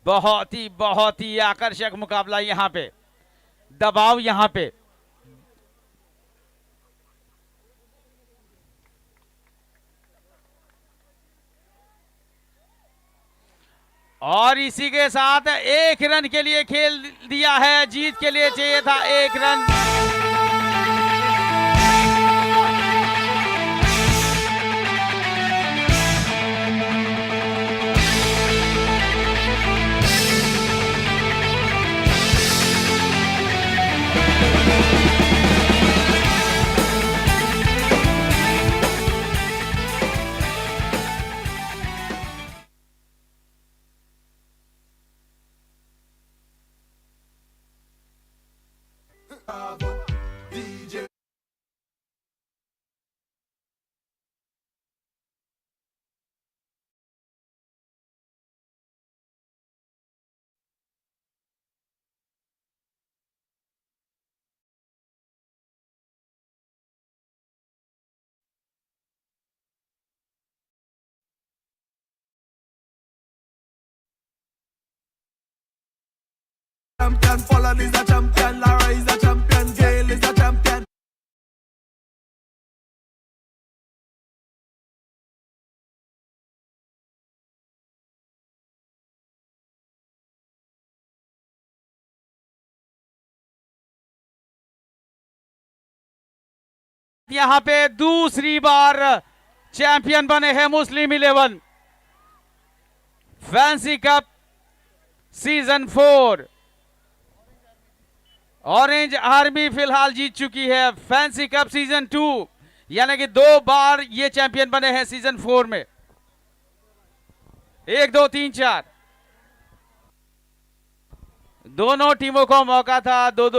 S1: बहुत ही आकर्षक मुकाबला यहां पे, दबाव यहां पे। और इसी के साथ 1 रन के लिए खेल दिया है, जीत के लिए चाहिए था 1 run.
S4: Champion, Pollard is a champion, Lara is a champion, Gale is a champion.
S1: यहां पे दूसरी बार चैंपियन बने हैं मुस्लिम 11 fancy cup season 4। Orange army फिलहाल जीत चुकी है फैंसी कप सीजन 2, यानी कि 2 बार ये चैंपियन बने हैं सीजन 4 में। 1 2 3 4 दोनों टीमों को मौका था दो